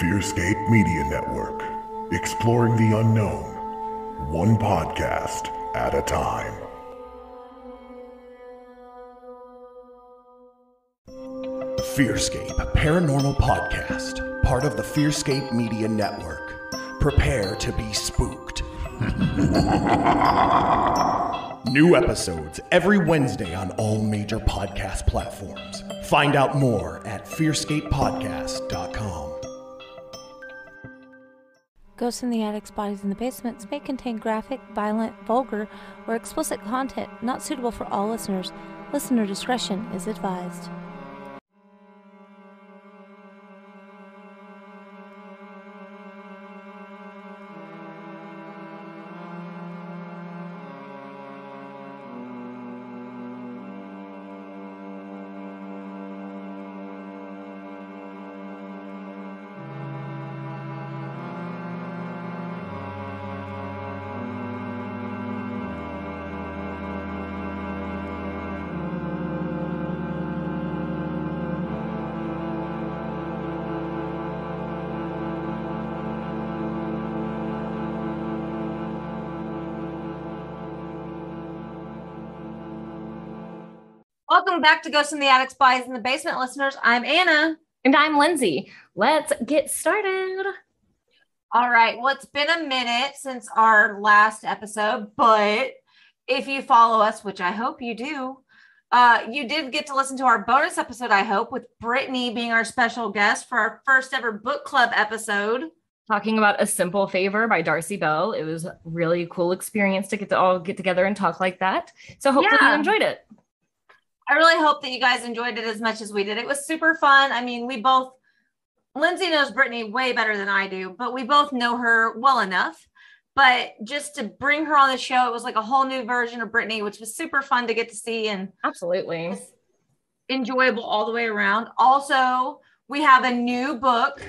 Fearscape Media Network, exploring the unknown, one podcast at a time. Fearscape Paranormal Podcast, part of the Fearscape Media Network. Prepare to be spooked. New episodes every Wednesday on all major podcast platforms. Find out more at fearscapepodcast.com. Ghosts in the Attics, Bodies in the Basements may contain graphic, violent, vulgar, or explicit content not suitable for all listeners. Listener discretion is advised. Welcome back to Ghosts in the Attics, Bodies in the Basement, listeners. I'm Anna. And I'm Lindsay. Let's get started. All right. Well, it's been a minute since our last episode, but if you follow us, which I hope you do, you did get to listen to our bonus episode, I hope, with Brittany being our special guest for our first ever book club episode. Talking about A Simple Favor by Darcey Bell. It was a really cool experience to all get together and talk like that. So hopefully you enjoyed it. I really hope that you guys enjoyed it as much as we did. It was super fun. I mean, Lindsay knows Brittany way better than I do, but we both know her well enough. But just to bring her on the show, it was like a whole new version of Brittany, which was super fun to get to see and absolutely enjoyable all the way around. Also, we have a new book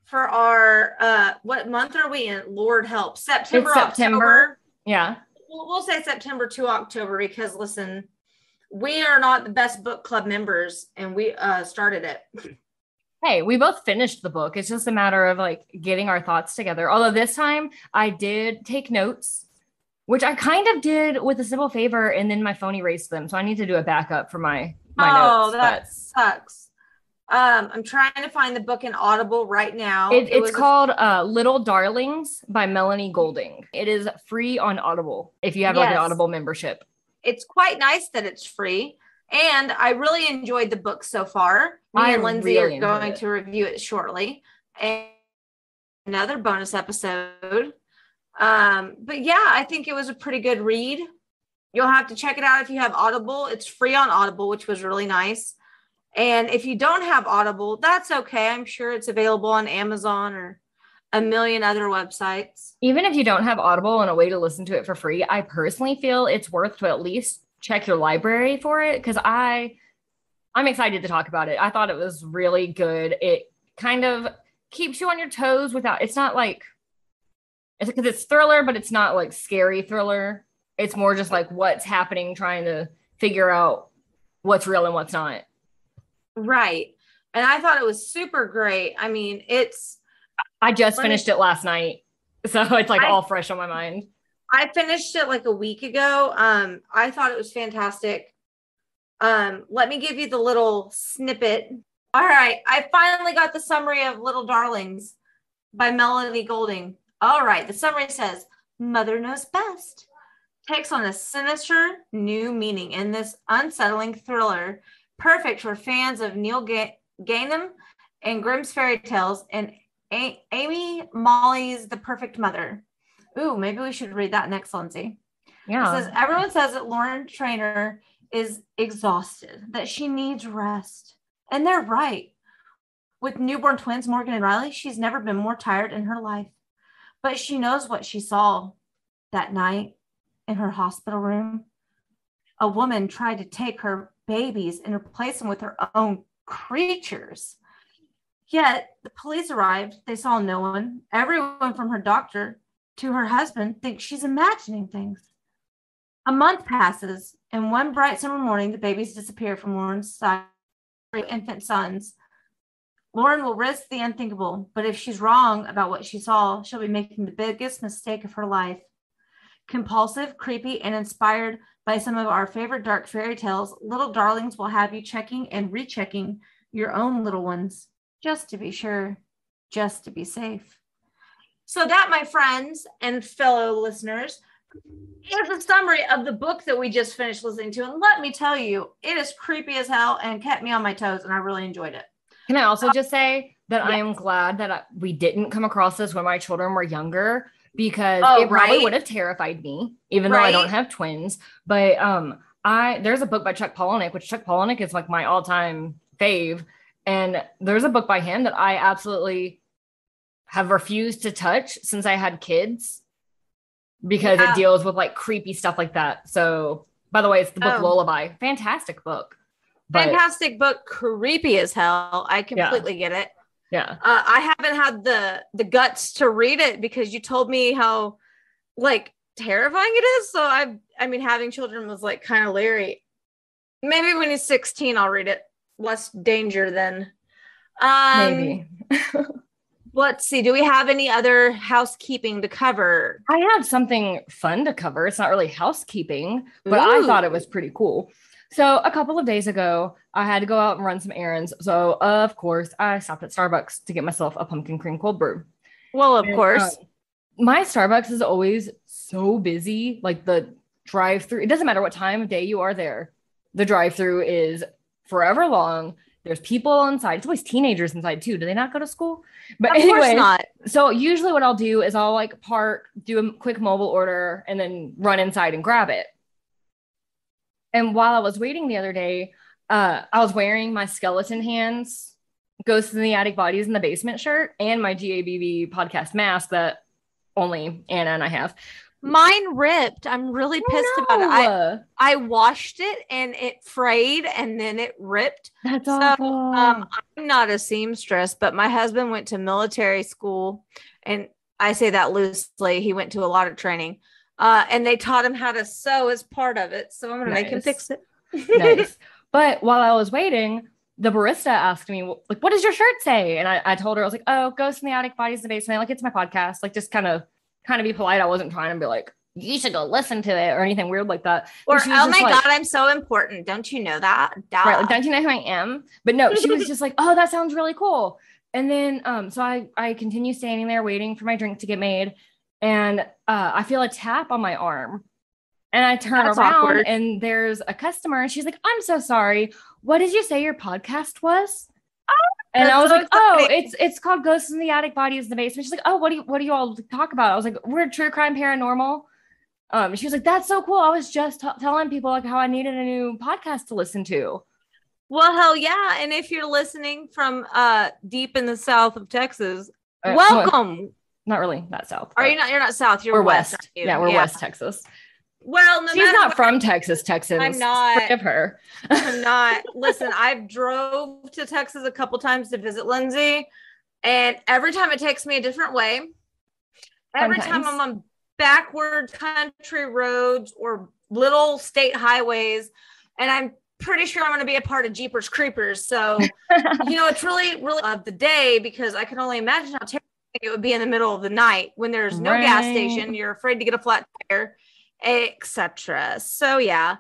for our, what month are we in? Lord help. September. October. Yeah. We'll say September to October because listen, we are not the best book club members and we started it. Hey, we both finished the book. It's just a matter of like getting our thoughts together. Although this time I did take notes, which I kind of did with A Simple Favor, and then my phone erased them. So I need to do a backup for my notes. Oh, that sucks. I'm trying to find the book in Audible right now. It's called Little Darlings by Melanie Golding. It is free on Audible if you have like an Audible membership. It's quite nice that it's free. And I really enjoyed the book so far. Me and Lindsay are going to review it shortly. And another bonus episode. But yeah, I think it was a pretty good read. You'll have to check it out if you have Audible. It's free on Audible, which was really nice. And if you don't have Audible, that's okay. I'm sure it's available on Amazon or a million other websites. Even if you don't have Audible and a way to listen to it for free, I personally feel it's worth to at least check your library for it because I'm excited to talk about it. I thought it was really good. It kind of keeps you on your toes it's not like, because it's thriller, but it's not like scary thriller. It's more just like what's happening, trying to figure out what's real and what's not. Right. And I thought it was super great. I mean, I just finished it last night, so it's like all fresh on my mind. I finished it like a week ago. I thought it was fantastic. Let me give you the little snippet. All right. I finally got the summary of Little Darlings by Melanie Golding. All right. The summary says, Mother Knows Best takes on a sinister new meaning in this unsettling thriller, perfect for fans of Neil Gaiman and Grimm's fairy tales and Amy Molly's The Perfect Mother. Ooh, maybe we should read that next, Lindsay. Yeah. It says, everyone says that Lauren Trainer is exhausted, that she needs rest. And they're right. With newborn twins, Morgan and Riley, she's never been more tired in her life. But she knows what she saw that night in her hospital room. A woman tried to take her babies and replace them with her own creatures. Yet the police arrived. They saw no one. Everyone from her doctor to her husband thinks she's imagining things. A month passes, and one bright summer morning, the babies disappear from Lauren's side. Infant sons Lauren will risk the unthinkable, but if she's wrong about what she saw, she'll be making the biggest mistake of her life. Compulsive, creepy, and inspired by some of our favorite dark fairy tales, Little Darlings will have you checking and rechecking your own little ones, just to be sure, just to be safe. So that, my friends and fellow listeners, is a summary of the book that we just finished listening to. And let me tell you, it is creepy as hell and kept me on my toes, and I really enjoyed it. Can I also just say that yes. I am glad that we didn't come across this when my children were younger, because it probably would have terrified me, even though I don't have twins. But there's a book by Chuck Palahniuk, which Chuck Palahniuk is like my all-time fave. And there's a book by him that I absolutely have refused to touch since I had kids, because it deals with like creepy stuff like that. So, by the way, it's the book Lullaby. Fantastic book. Fantastic book, creepy as hell. I completely get it. Yeah. I haven't had the guts to read it because you told me how like terrifying it is. So I mean, having children was like kind of leery. Maybe when he's 16, I'll read it. Less danger than. Maybe. Let's see. Do we have any other housekeeping to cover? I have something fun to cover. It's not really housekeeping, but I thought it was pretty cool. So a couple of days ago, I had to go out and run some errands. So of course, I stopped at Starbucks to get myself a pumpkin cream cold brew. Well, of course. My Starbucks is always so busy. Like the drive-through, it doesn't matter what time of day you are there. The drive-through is forever long. There's people inside. It's always teenagers inside too. Do they not go to school? But of course not. So usually what I'll do is I'll like park, do a quick mobile order, and then run inside and grab it. And while I was waiting the other day, I was wearing my Skeleton Hands, Ghosts in the Attic Bodies in the Basement shirt, and my GABB podcast mask that only Anna and I have. Mine ripped. I'm really pissed about it. I washed it and it frayed and then it ripped. That's awful. I'm not a seamstress, but my husband went to military school, and I say that loosely. He went to a lot of training. And they taught him how to sew as part of it. So I'm going to make him fix it. Nice. But while I was waiting, the barista asked me, like, what does your shirt say? And I told her, I was like, oh, Ghosts in the Attic, Bodies in the Basement. Like, it's my podcast. Like, just kind of be polite. I wasn't trying to be like, you should go listen to it or anything weird like that. Or, oh my God, I'm so important. Don't you know that? Duh. Right. Like, don't you know who I am? But no, she was just like, oh, that sounds really cool. And then, so I continue standing there waiting for my drink to get made. And I feel a tap on my arm, and I turn around and there's a customer, and she's like, I'm so sorry. What did you say your podcast was? And I was like, oh, it's called Ghosts in the Attic, Bodies in the Basement. She's like, oh, what do you all talk about? I was like, we're true crime paranormal. She was like, that's so cool. I was just telling people like how I needed a new podcast to listen to. Well, hell yeah. And if you're listening from deep in the south of Texas, welcome. Not really that south. Are you not? You're not south. You're west. Yeah, we're West Texas. Well, she's not from Texas, Texans. I'm not. Forgive her. I'm not. Listen, I've drove to Texas a couple times to visit Lindsey, and every time it takes me a different way. Every time I'm on backward country roads or little state highways, and I'm pretty sure I'm going to be a part of Jeepers Creepers. So, it's really, really of the day, because I can only imagine how terrible it would be in the middle of the night when there's no gas station. You're afraid to get a flat tire, etc. So yeah.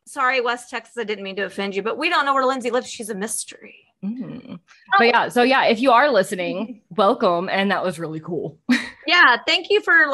Sorry, West Texas. I didn't mean to offend you, but we don't know where Lindsey lives. She's a mystery. But yeah, so yeah, if you are listening, welcome. And that was really cool. Yeah. Thank you for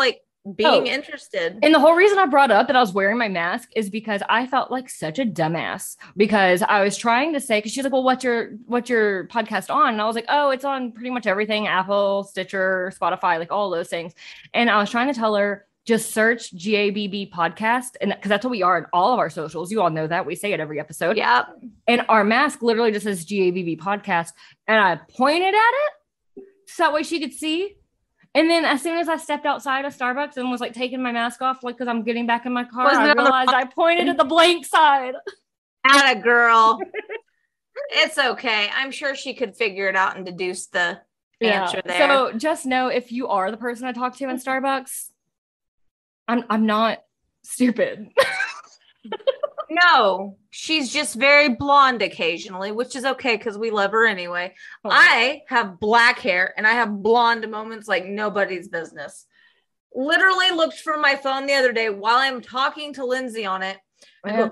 being interested. And the whole reason I brought up that I was wearing my mask is because I felt like such a dumbass, because I was trying to say, because she's like, well, what's your podcast on? And I was like, oh, it's on pretty much everything, Apple, Stitcher, Spotify, like all those things. And I was trying to tell her, just search GABB podcast. And because that's what we are in all of our socials. You all know that. We say it every episode. Yep. And our mask literally just says GABB podcast. And I pointed at it so that way she could see. And then as soon as I stepped outside of Starbucks and was taking my mask off, because I'm getting back in my car, I realized I pointed at the blank side. Atta girl. It's okay. I'm sure she could figure it out and deduce the answer there. So just know, if you are the person I talk to in Starbucks, I'm not stupid. No, she's just very blonde occasionally, which is okay because we love her anyway. Oh. I have black hair and I have blonde moments like nobody's business. Literally looked for my phone the other day while I'm talking to Lindsay on it. I go,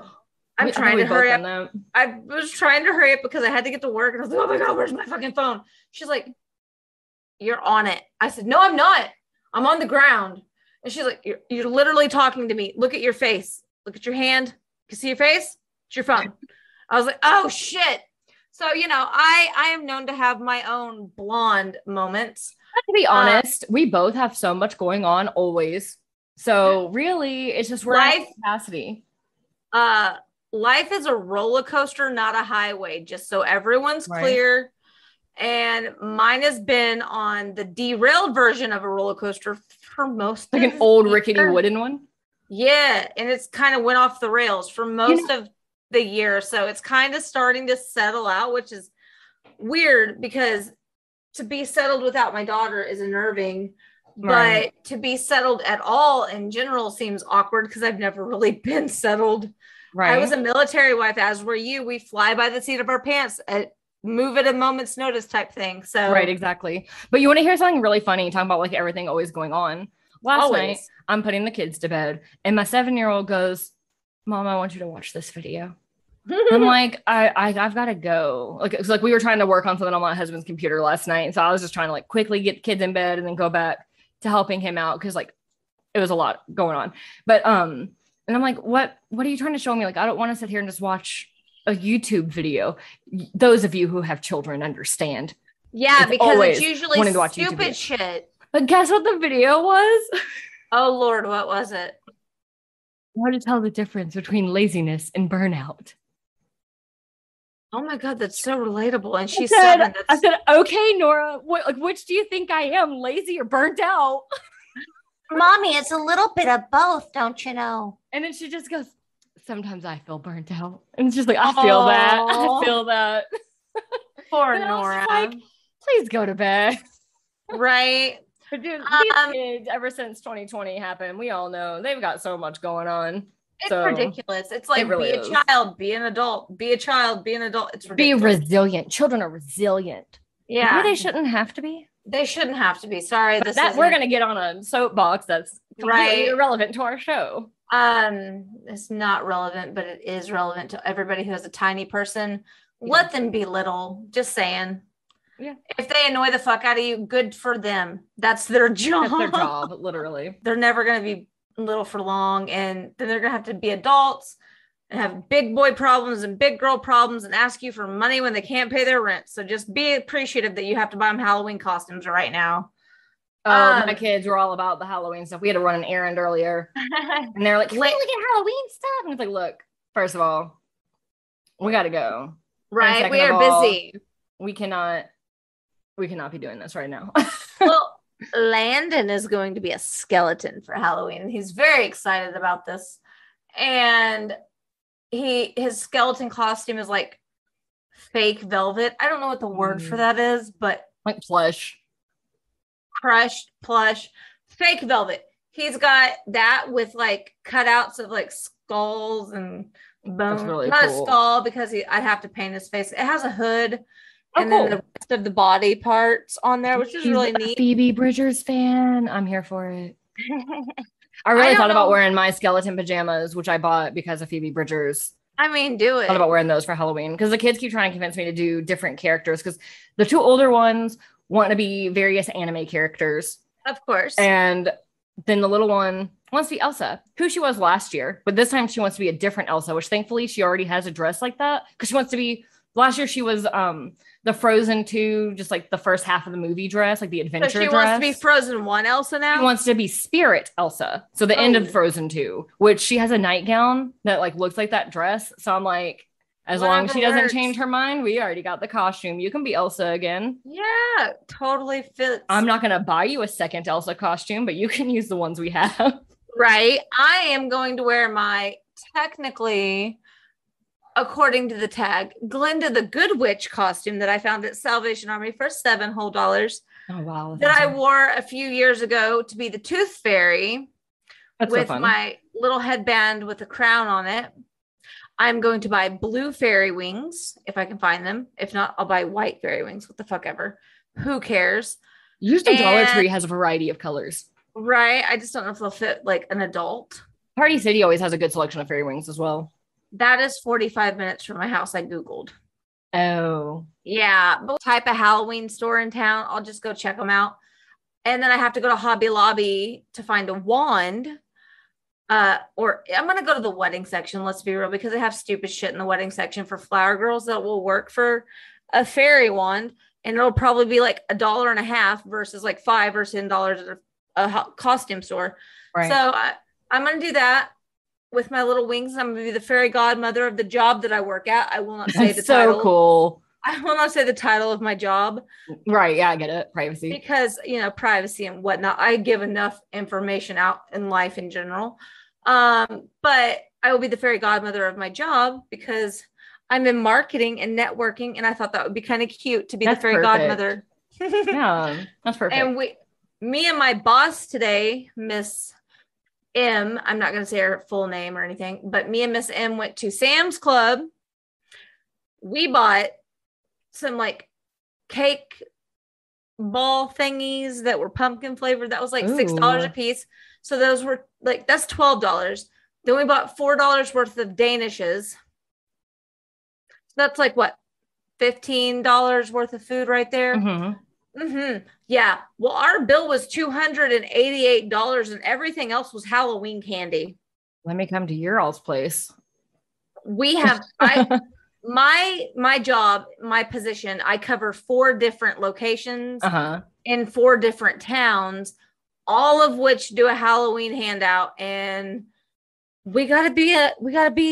I'm trying to hurry up. I was trying to hurry up because I had to get to work and I was like, oh my God, where's my fucking phone? She's like, you're on it. I said, no, I'm not. I'm on the ground. And she's like, you're literally talking to me. Look at your face. Look at your hand. You see your face? It's your phone. I was like, oh shit. So, I am known to have my own blonde moments. To be honest, we both have so much going on always. So really, it's just we're at capacity. Life is a roller coaster, not a highway, just so everyone's clear. And mine has been on the derailed version of a roller coaster for most like an old rickety wooden one. Yeah, and it's kind of went off the rails for most of the year. So it's kind of starting to settle out, which is weird because to be settled without my daughter is unnerving. Right. But to be settled at all in general seems awkward because I've never really been settled. Right. I was a military wife, as were you. We fly by the seat of our pants, move at a moment's notice type thing. So right, exactly. But you want to hear something really funny, talking about like everything always going on. Last night, I'm putting the kids to bed and my 7-year-old goes, Mom, I want you to watch this video. I'm like, I've got to go. Like, it's like we were trying to work on something on my husband's computer last night. So I was just trying to like quickly get the kids in bed and then go back to helping him out. Cause like it was a lot going on, but, and I'm like, what are you trying to show me? Like, I don't want to sit here and just watch a YouTube video. Those of you who have children understand. Yeah. Because it's usually stupid shit. But guess what the video was? Oh Lord, what was it? How to tell the difference between laziness and burnout. Oh my God, that's so relatable. And she said, I said, okay, Nora, which do you think I am, lazy or burnt out? Mommy, it's a little bit of both, don't you know? And then she just goes, sometimes I feel burnt out. And it's just like, I feel that. Poor Nora. Like, please go to bed. Right. But dude, these kids, ever since 2020 happened, we all know they've got so much going on. It's ridiculous. It's like, be a child, be an adult, be a child, be an adult. It's ridiculous. Be resilient. Children are resilient. Yeah. Maybe they shouldn't have to be. They shouldn't have to be. Sorry. We're going to get on a soapbox that's completely irrelevant to our show. It's not relevant, but it is relevant to everybody who has a tiny person. Yeah. Let them be little. Just saying. Yeah. If they annoy the fuck out of you, good for them. That's their job. That's their job, literally. They're never going to be little for long, and then they're going to have to be adults and have big boy problems and big girl problems and ask you for money when they can't pay their rent. So just be appreciative that you have to buy them Halloween costumes right now. My kids were all about the Halloween stuff. We had to run an errand earlier and they're like, can we look at Halloween stuff? And it's like, look, first of all, we got to go. Right. We are busy. We cannot be doing this right now. Well, Landon is going to be a skeleton for Halloween. He's very excited about this. And his skeleton costume is like fake velvet. I don't know what the word for that is, but like plush. Crushed plush, fake velvet. He's got that with like cutouts of like skulls and bones. Really Not cool. A skull because I'd have to paint his face. It has a hood. And then the rest of the body parts on there, which is really neat. Phoebe Bridgers fan. I'm here for it. I really thought about wearing my skeleton pajamas, which I bought because of Phoebe Bridgers. I mean, do it. I thought about wearing those for Halloween because the kids keep trying to convince me to do different characters because the two older ones want to be various anime characters. Of course. And then the little one wants to be Elsa, who she was last year. But this time she wants to be a different Elsa, which thankfully she already has a dress like that because she wants to be. Last year she was the Frozen 2, just like the first half of the movie dress, like the adventure dress. So she wants to be Frozen 1 Elsa now? She wants to be Spirit Elsa. So the end of Frozen 2, which she has a nightgown that like looks like that dress. So I'm like, as long as she doesn't change her mind, we already got the costume. You can be Elsa again. Yeah, totally fits. I'm not going to buy you a second Elsa costume, but you can use the ones we have. Right. I am going to wear my technically... according to the tag, Glinda the Good Witch costume that I found at Salvation Army for $7 whole. Oh, wow. That I wore a few years ago to be the Tooth Fairy with my little headband with a crown on it. I'm going to buy blue fairy wings if I can find them. If not, I'll buy white fairy wings. What the fuck ever. Who cares? Usually Dollar Tree has a variety of colors. Right. I just don't know if they'll fit like an adult. Party City always has a good selection of fairy wings as well. That is 45 minutes from my house. I Googled. Oh. Yeah. But type of Halloween store in town. I'll just go check them out. And then I have to go to Hobby Lobby to find a wand. Or I'm going to go to the wedding section. Let's be real, because they have stupid shit in the wedding section for flower girls that will work for a fairy wand. And it'll probably be like $1.50 versus like $5 or $10 at a costume store. Right. So I'm going to do that with my little wings. I'm going to be the fairy godmother of the job that I work at. I will not say the title. So cool. I will not say the title of my job. Right. Yeah, I get it. Privacy. Because, privacy and whatnot. I give enough information out in life in general. But I will be the fairy godmother of my job because I'm in marketing and networking. And I thought that would be kind of cute to be the fairy godmother. Yeah, that's perfect. And me and my boss today, Miss M, I'm not going to say her full name or anything, but me and Miss M went to Sam's Club. We bought some like cake ball thingies that were pumpkin flavored. That was like $6 a piece. So those were like, that's $12. Then we bought $4 worth of Danishes. So that's like what? $15 worth of food right there. Yeah. Well, our bill was $288 and everything else was Halloween candy. Let me come to your all's place. We have, my job, my position, I cover 4 different locations in 4 different towns, all of which do a Halloween handout. And we gotta be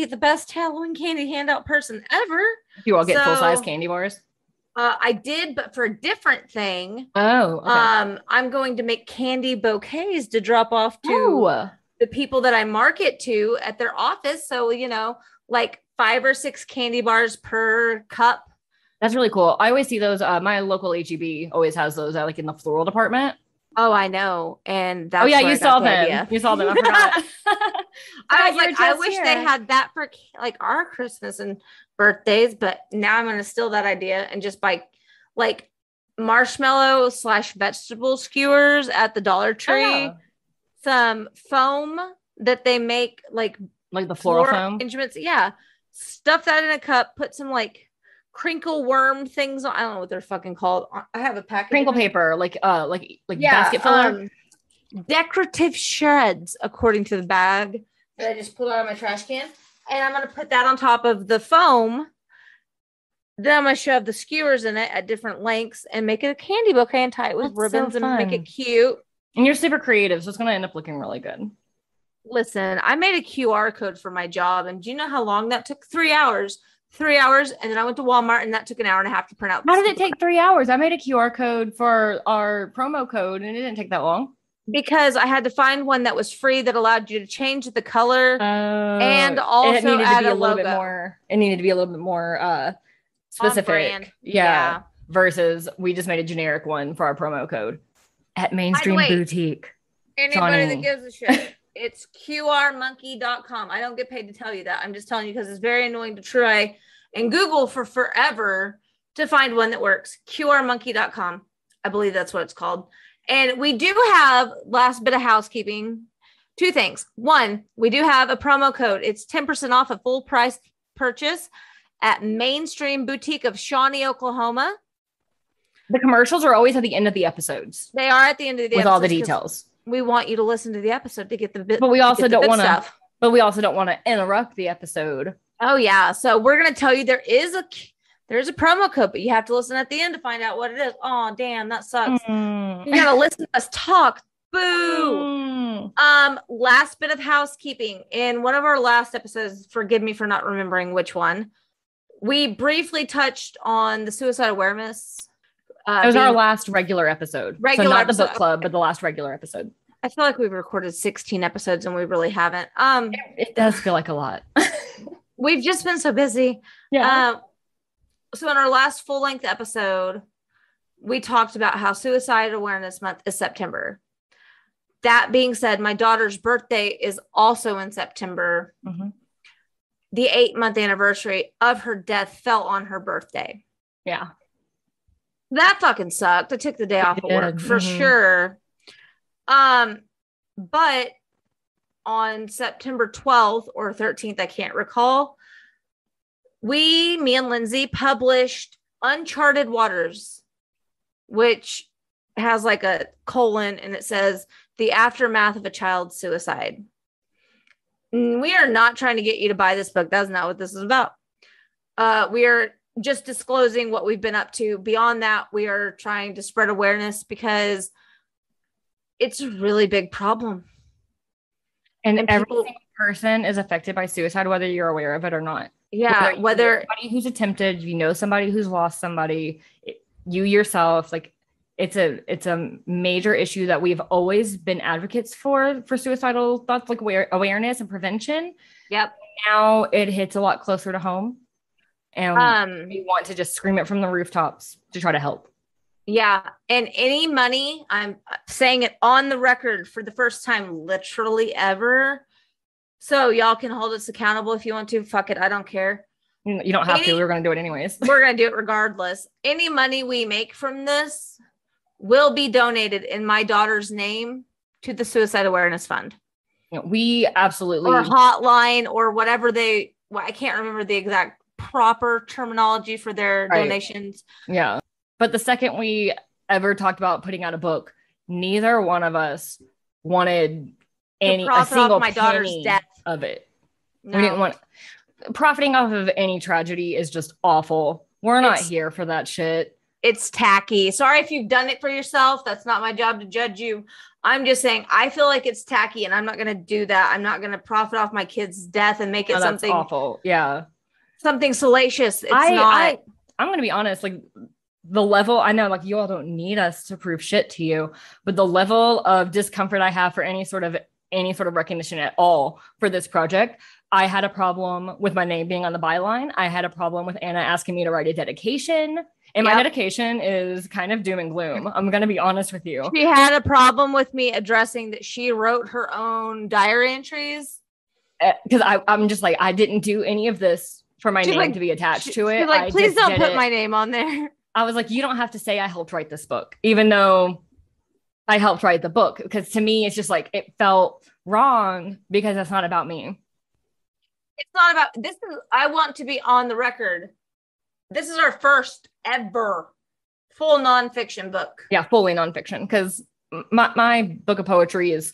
the best Halloween candy handout person ever. You all get full-size candy bars? I did, but for a different thing. Oh, okay. I'm going to make candy bouquets to drop off to the people that I market to at their office. So, like 5 or 6 candy bars per cup. That's really cool. I always see those. My local HEB always has those like in the floral department. Oh, I know. And that's you saw them. You saw them. I forgot. I was like, I wish they had that for like our Christmas and birthdays, but now I'm going to steal that idea and just buy like marshmallow / vegetable skewers at the Dollar Tree. Some foam that they make like the floral foam instruments. Yeah. Stuff that in a cup, put some like crinkle worm things on. I don't know what they're fucking called. I have a package. Crinkle paper, like basket filler. Decorative shreds, according to the bag that I just pulled out of my trash can. And I'm going to put that on top of the foam. Then I'm going to shove the skewers in it at different lengths and make it a candy bouquet and tie it with ribbons and make it cute. And you're super creative, so it's going to end up looking really good. Listen, I made a QR code for my job. And do you know how long that took? 3 hours. 3 hours. And then I went to Walmart and that took an hour and a half to print out. How did it take 3 hours? I made a QR code for our promo code and it didn't take that long. Because I had to find one that was free that allowed you to change the color and also add a logo. It needed to be a little bit more specific. Yeah. Versus we just made a generic one for our promo code at Mainstream Boutique. Anybody that gives a shit. It's qrmonkey.com. I don't get paid to tell you that. I'm just telling you because it's very annoying to try and Google for forever to find one that works. qrmonkey.com. I believe that's what it's called. And we do have, last bit of housekeeping, 2 things. 1, we do have a promo code. It's 10% off a full price purchase at Mainstream Boutique of Shawnee, Oklahoma. The commercials are always at the end of the episodes. They are at the end of the episodes. With all the details. We want you to listen to the episode to get the bit. But we also don't want to. But we also don't want to interrupt the episode. Oh yeah. So we're gonna tell you there's a promo code, but you have to listen at the end to find out what it is. Oh damn, that sucks. You gotta listen to us talk. Boo. Last bit of housekeeping. In one of our last episodes, forgive me for not remembering which one, we briefly touched on the suicide awareness. It was our last regular episode. So not the book club, but the last regular episode. I feel like we've recorded 16 episodes and we really haven't. It does feel like a lot. We've just been so busy. Yeah. So in our last full length episode, we talked about how Suicide Awareness Month is September. That being said, my daughter's birthday is also in September. the 8-month anniversary of her death fell on her birthday. Yeah. That fucking sucked. I took the day off of work for sure. But on September 12th or 13th, I can't recall, me and Lindsey published Uncharted Waters, which has like a colon and it says the aftermath of a child's suicide. We are not trying to get you to buy this book. That's not what this is about. We are just disclosing what we've been up to. Beyond that, we are trying to spread awareness because it's a really big problem. And every single person is affected by suicide, whether you're aware of it or not. Yeah, whether somebody who's attempted, you know, somebody who's lost somebody, you yourself, like it's a major issue that we've always been advocates for suicidal thoughts, like awareness and prevention. Yep. Now it hits a lot closer to home, and we want to just scream it from the rooftops to try to help. Yeah, and any money, I'm saying it on the record for the first time, literally ever. So y'all can hold us accountable if you want to. Fuck it, I don't care. You don't have to. We're going to do it anyways. We're going to do it regardless. Any money we make from this will be donated in my daughter's name to the Suicide Awareness Fund. We absolutely... Or hotline or whatever I can't remember the exact proper terminology for their donations. Yeah. But the second we ever talked about putting out a book, neither one of us wanted a single my daughter's death of it. No. We didn't want... Profiting off of any tragedy is just awful. We're not here for that shit. It's tacky. Sorry if you've done it for yourself. That's not my job to judge you. I'm just saying I feel like it's tacky and I'm not going to do that. I'm not going to profit off my kid's death and make it something awful. Yeah. Something salacious. It's not. I'm going to be honest. Like the level, I know like you all don't need us to prove shit to you, but the level of discomfort I have for any sort of recognition at all for this project. I had a problem with my name being on the byline. I had a problem with Anna asking me to write a dedication. And my dedication is kind of doom and gloom. I'm going to be honest with you. She had a problem with me addressing that she wrote her own diary entries. Because I'm just like, I didn't do any of this for my name to be attached to it. She's like, please don't put my name on there. I was like, you don't have to say I helped write this book, even though I helped write the book. Because to me, it's just like, it felt wrong because it's not about me. It's not about this. I want to be on the record. This is our first ever full nonfiction book. Yeah, fully nonfiction. Because my book of poetry is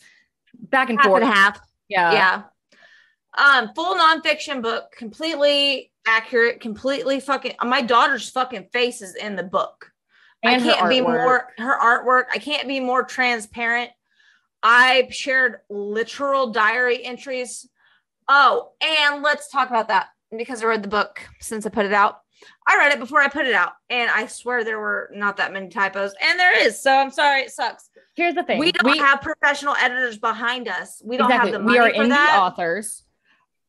back and forth. Half and half. Yeah. Full nonfiction book, completely accurate, completely fucking. My daughter's fucking face is in the book. And I can't be more. Her artwork. I can't be more transparent. I shared literal diary entries. Oh, and let's talk about that because I read the book since I put it out. I read it before I put it out, and I swear there were not that many typos, and there is. So I'm sorry, it sucks. Here's the thing: we don't have professional editors behind us. We don't have the money for that. We are indie authors.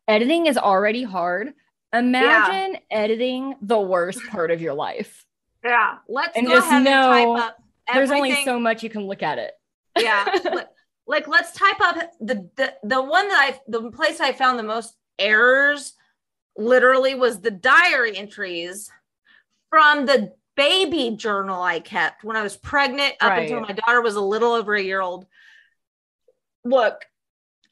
Editing is already hard. Imagine editing the worst part of your life. Yeah, let's go ahead and type up everything. There's only so much you can look at it. Yeah. Like let's type up the place I found the most errors literally was the diary entries from the baby journal I kept when I was pregnant up until my daughter was a little over a year old. Look,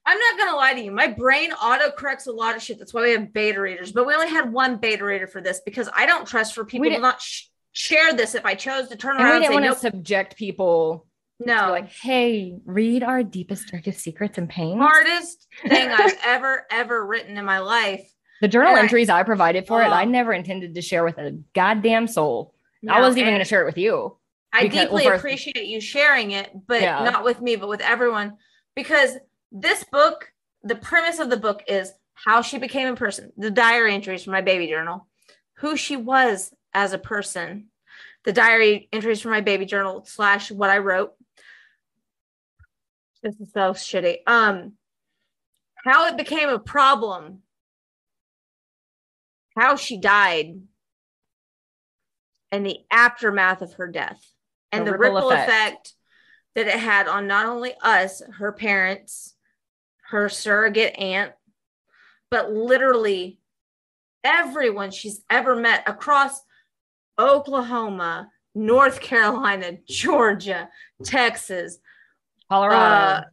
I'm not going to lie to you. My brain autocorrects a lot of shit. That's why we have beta readers, but we only had one beta reader for this because I don't trust for people to not share this if I chose to turn around and we didn't want to subject people. No, like, hey, read our deepest, darkest secrets and pains. Hardest thing I've ever written in my life. The journal entries I provided for it, I never intended to share with a goddamn soul. No, I wasn't even going to share it with you. I deeply appreciate you sharing it, but not with me, but with everyone. Because this book, the premise of the book is how she became a person. The diary entries from my baby journal. Who she was as a person. The diary entries from my baby journal / what I wrote. This is so shitty. How it became a problem. How she died. And the aftermath of her death. And the ripple effect that it had on not only us, her parents, her surrogate aunt, but literally everyone she's ever met across Oklahoma, North Carolina, Georgia, Texas, Colorado,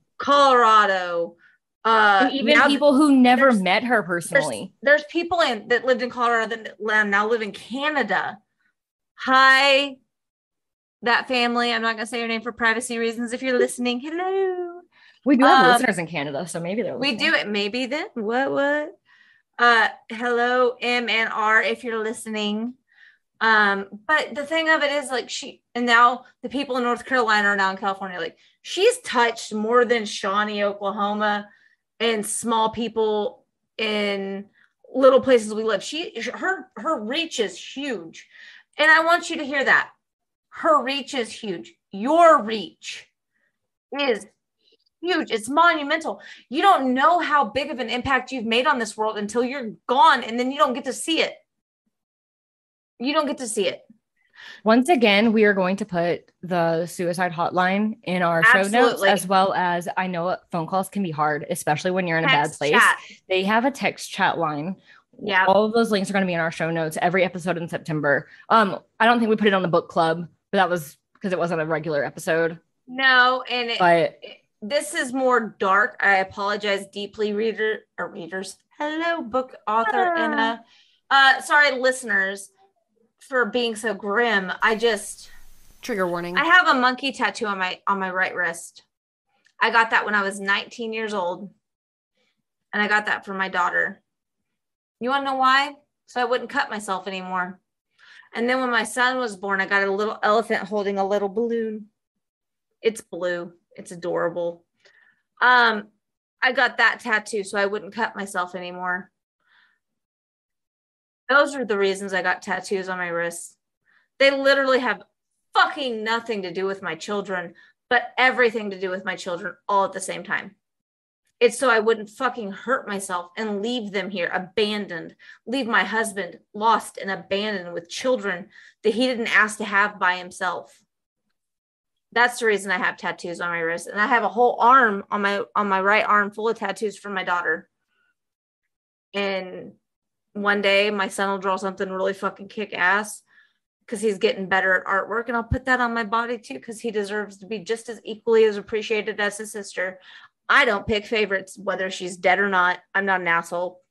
and even people who never met her personally. There's people that lived in Colorado that now live in Canada. Hi, that family. I'm not going to say your name for privacy reasons. If you're listening, hello. We do have listeners in Canada, so maybe they're listening. We do it. Maybe then. What? Hello, M and R, if you're listening. But the thing of it is, like, and now the people in North Carolina are now in California. Like, she's touched more than Shawnee, Oklahoma, and small people in little places we live. Her reach is huge. And I want you to hear that. Her reach is huge. Your reach is huge. It's monumental. You don't know how big of an impact you've made on this world until you're gone, and then you don't get to see it. You don't get to see it. Once again, we are going to put the suicide hotline in our show notes, as well as, I know phone calls can be hard, especially when you're in a bad place. Chat. They have a text chat line. Yeah. All of those links are going to be in our show notes every episode in September. I don't think we put it on the book club, but that was because it wasn't a regular episode. No. And this is more dark. I apologize deeply, readers. Hello, book author Anna. Sorry, listeners, for being so grim. Trigger warning. I have a monkey tattoo on my right wrist. I got that when I was 19 years old. And I got that for my daughter. You want to know why? So I wouldn't cut myself anymore. And then when my son was born, I got a little elephant holding a little balloon. It's blue. It's adorable. I got that tattoo so I wouldn't cut myself anymore. Those are the reasons I got tattoos on my wrists. They literally have fucking nothing to do with my children, but everything to do with my children all at the same time. It's so I wouldn't fucking hurt myself and leave them here abandoned, leave my husband lost and abandoned with children that he didn't ask to have by himself. That's the reason I have tattoos on my wrist. And I have a whole arm on my right arm full of tattoos from my daughter. And one day my son will draw something really fucking kick ass because he's getting better at artwork. And I'll put that on my body too, because he deserves to be just as equally as appreciated as his sister. I don't pick favorites, whether she's dead or not. I'm not an asshole.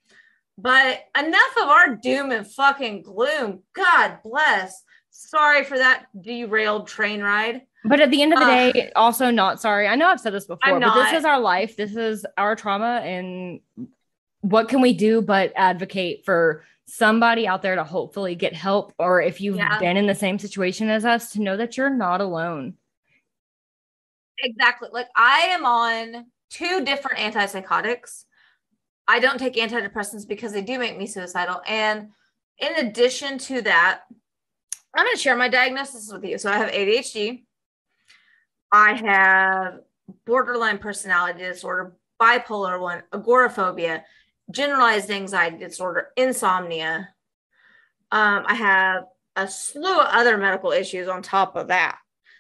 But enough of our doom and fucking gloom. God bless. Sorry for that derailed train ride. But at the end of the day, also not sorry. I know I've said this before, but this is our life. This is our trauma. And what can we do but advocate for somebody out there to hopefully get help? Or if you've been in the same situation as us, to know that you're not alone. Exactly. Like, I am on 2 different antipsychotics. I don't take antidepressants because they do make me suicidal. And in addition to that, I'm going to share my diagnosis with you. So I have ADHD. I have borderline personality disorder, bipolar 1, agoraphobia, generalized anxiety disorder, insomnia. I have a slew of other medical issues on top of that.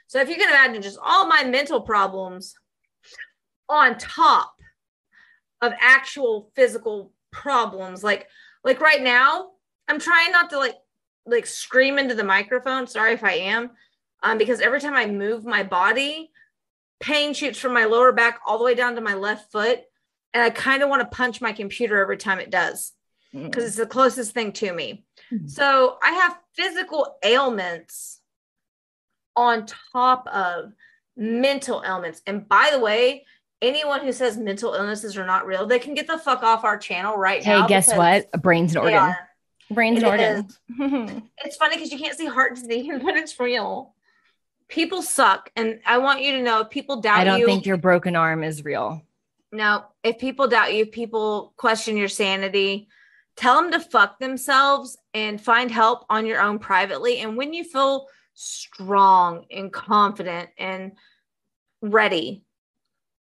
So if you can imagine just all my mental problems on top of actual physical problems, like right now, I'm trying not to like scream into the microphone. Sorry if I am, because every time I move my body, pain shoots from my lower back all the way down to my left foot. And I kind of want to punch my computer every time it does, because it's the closest thing to me. So I have physical ailments on top of mental ailments. And by the way, anyone who says mental illnesses are not real, they can get the fuck off our channel right now. Hey, guess what? A brain's an organ. Brain's an organ. It's funny because you can't see heart disease, but it's real. People suck. And I want you to know, if people doubt you. I don't think your broken arm is real. No, if people doubt you, people question your sanity, tell them to fuck themselves and find help on your own privately. And when you feel strong and confident and ready,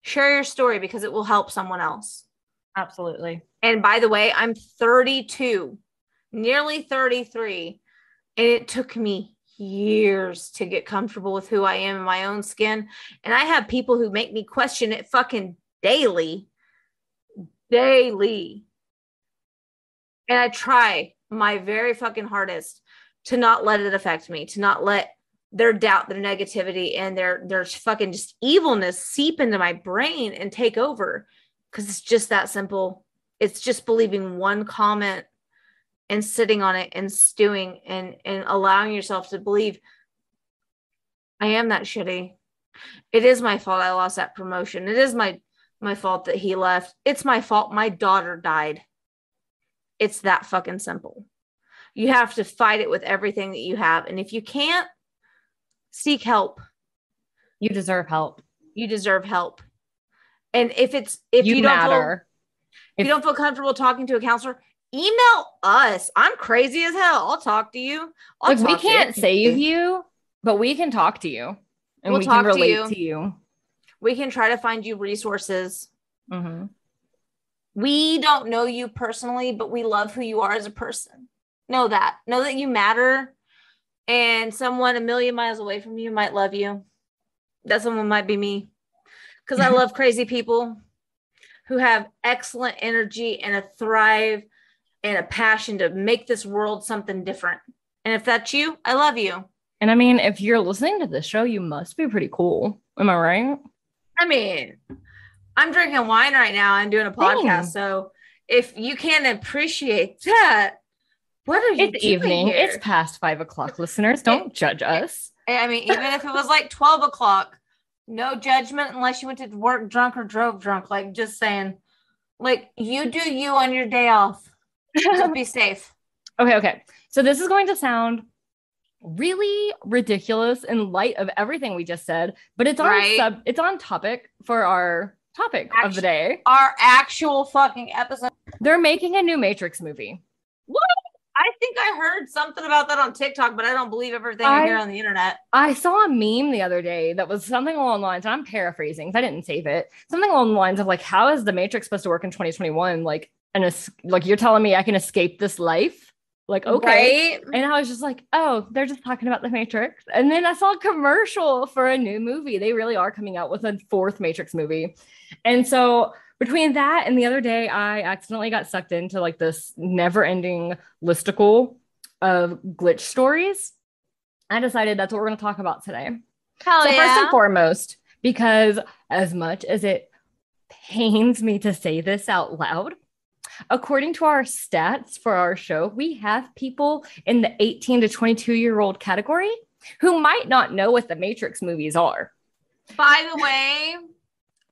share your story, because it will help someone else. Absolutely. And by the way, I'm 32, nearly 33, and it took me years to get comfortable with who I am in my own skin. And I have people who make me question it fucking daily. And I try my very fucking hardest to not let it affect me, to not let their doubt, their negativity, and their fucking just evilness seep into my brain and take over. Because it's just that simple. It's just believing one comment and sitting on it and stewing and allowing yourself to believe I am that shitty. It is my fault I lost that promotion. It is my fault that he left. It's my fault my daughter died. It's that fucking simple. You have to fight it with everything that you have. And if you can't, seek help. You deserve help. You deserve help. And if you don't feel comfortable talking to a counselor, email us. I'm crazy as hell. I'll talk to you. We can't save you, but we can talk to you. And we can relate to you. We can try to find you resources. Mm-hmm. We don't know you personally, but we love who you are as a person. Know that you matter, and someone a million miles away from you might love you. That someone might be me, because I love crazy people who have excellent energy and a thrive and a passion to make this world something different. And if that's you, I love you. And I mean, if you're listening to this show, you must be pretty cool. Am I right? I mean, I'm drinking wine right now and doing a podcast. So if you can't appreciate that, what are you doing evening. here? It's past 5 o'clock, listeners. Don't judge us. I mean, even if it was like 12 o'clock, no judgment unless you went to work drunk or drove drunk. Like, just saying, like, you do you on your day off. Just be safe. Okay. So this is going to sound really ridiculous in light of everything we just said, but it's on it's on topic for our topic of the day. Our actual fucking episode. They're making a new Matrix movie. What? I think I heard something about that on TikTok, but I don't believe everything I hear on the internet. I saw a meme the other day that was something along the lines, and I'm paraphrasing because I didn't save it. Something along the lines of like, how is the Matrix supposed to work in 2021? Like you're telling me I can escape this life? Like, okay. Right? And I was just like, oh, they're just talking about the Matrix. And then I saw a commercial for a new movie. They really are coming out with a 4th Matrix movie. And so between that and the other day, I accidentally got sucked into like this never-ending listicle of glitch stories. I decided that's what we're going to talk about today. First and foremost, because as much as it pains me to say this out loud, according to our stats for our show, we have people in the 18 to 22-year-old category who might not know what the Matrix movies are. By the way,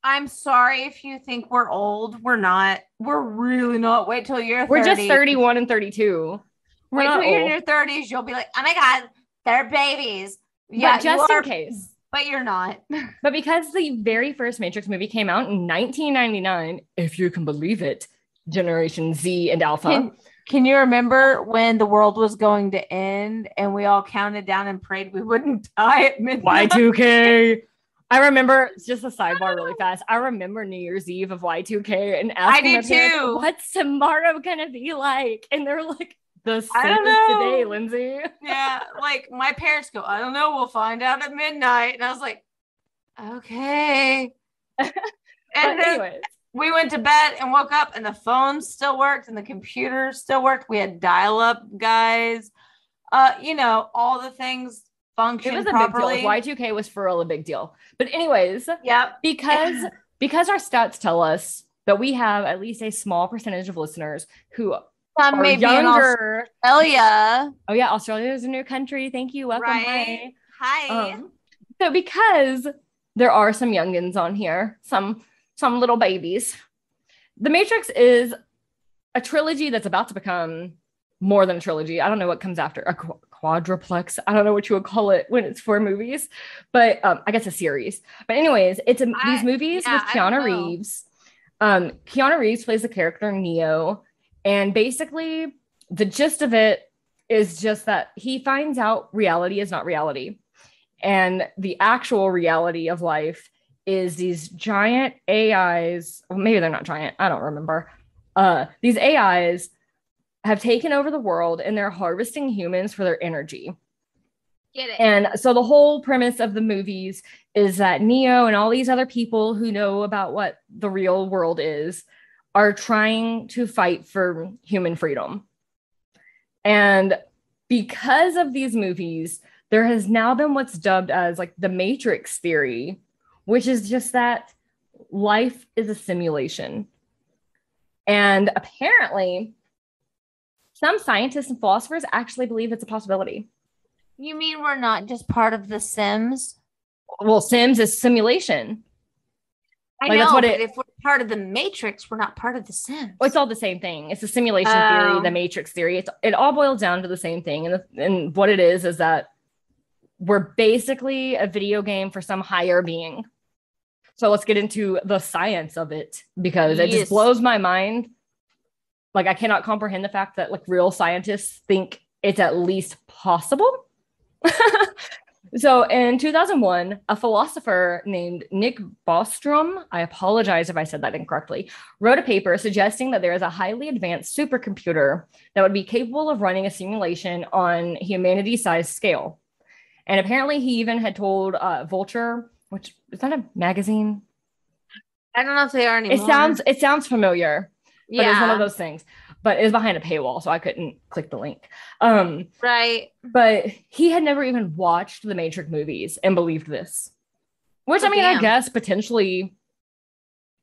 I'm sorry if you think we're old. We're not. We're really not. Wait till you're 30. We're just 31 and 32. Wait till you're in your 30s. You'll be like, oh my God, they're babies. Yeah, but just in case. But you're not. But because the very first Matrix movie came out in 1999, if you can believe it, Generation Z and Alpha. Can you remember when the world was going to end and we all counted down and prayed we wouldn't die at midnight? Y2K. I remember, just a sidebar really fast. I remember New Year's Eve of Y2K and asking my parents, what's tomorrow gonna be like? And they're like, the same as today, Lindsay. Yeah, like my parents go, I don't know, we'll find out at midnight. And I was like, okay. And anyways, we went to bed and woke up and the phone still worked and the computer still worked. We had dial-up, guys. All the things function properly. Big deal. Y2K was for real a big deal. But anyways, because our stats tell us that we have at least a small percentage of listeners who are younger. Australia. Oh yeah, Australia is a new country. Thank you. Welcome. Right. Hi. So because there are some youngins on here, some little babies, The Matrix is a trilogy that's about to become more than a trilogy. I don't know what comes after. A quadruplex. I don't know what you would call it when it's 4 movies, but I guess a series. But anyways, it's these movies with Keanu Reeves. Keanu Reeves plays the character Neo. And basically the gist of it is just that he finds out reality is not reality. And the actual reality of life is these giant AIs. Well, maybe they're not giant. I don't remember. These AIs have taken over the world and they're harvesting humans for their energy. Get it. And so the whole premise of the movies is that Neo and all these other people who know about what the real world is are trying to fight for human freedom. And because of these movies, there has now been what's dubbed as like the Matrix theory, which is just that life is a simulation. And apparently, some scientists and philosophers actually believe it's a possibility. You mean we're not just part of the Sims? Well, Sims is simulation. I Like, know, that's what but if we're part of the Matrix, we're not part of the Sims. Well, it's all the same thing. It's the simulation theory, the Matrix theory. It all boils down to the same thing. And what it is that we're basically a video game for some higher being. So let's get into the science of it, because it just blows my mind. Like, I cannot comprehend the fact that like real scientists think it's at least possible. So in 2001, a philosopher named Nick Bostrom, I apologize if I said that incorrectly, wrote a paper suggesting that there is a highly advanced supercomputer that would be capable of running a simulation on humanity-sized scale. And apparently he even had told Vulture, which is that a magazine? I don't know if they are anymore. It sounds familiar. But Yeah. it's one of those things. But it was behind a paywall, so I couldn't click the link. Right. But he had never even watched the Matrix movies and believed this. Which, I guess potentially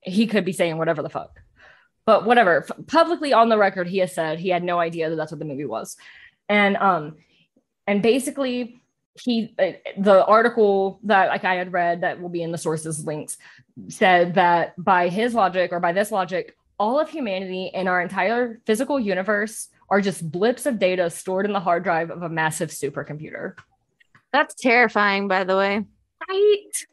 he could be saying whatever the fuck. But whatever. Publicly on the record, he has said he had no idea that that's what the movie was. And basically, the article that like I had read that will be in the sources links said that by his logic, or by this logic, all of humanity and our entire physical universe are just blips of data stored in the hard drive of a massive supercomputer. That's terrifying, by the way. Right.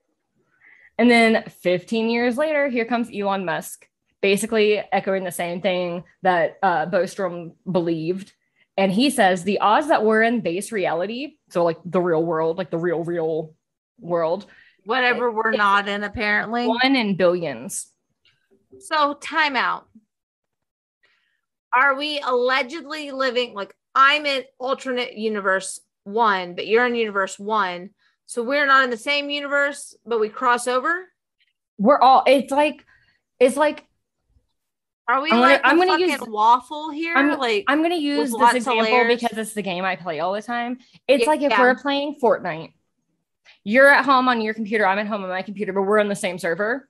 And then 15 years later, here comes Elon Musk, basically echoing the same thing that Bostrom believed. And he says the odds that we're in base reality, so like the real world, like the real world. Whatever we're not in, apparently. 1 in billions. So, time out. Are we allegedly living, like, I'm in alternate universe 1, but you're in universe 1. So we're not in the same universe, but we cross over? We're all, it's like, are we I'm gonna use waffle here? I'm going to use this example because it's the game I play all the time. It's like if we're playing Fortnite, you're at home on your computer, I'm at home on my computer, but we're on the same server.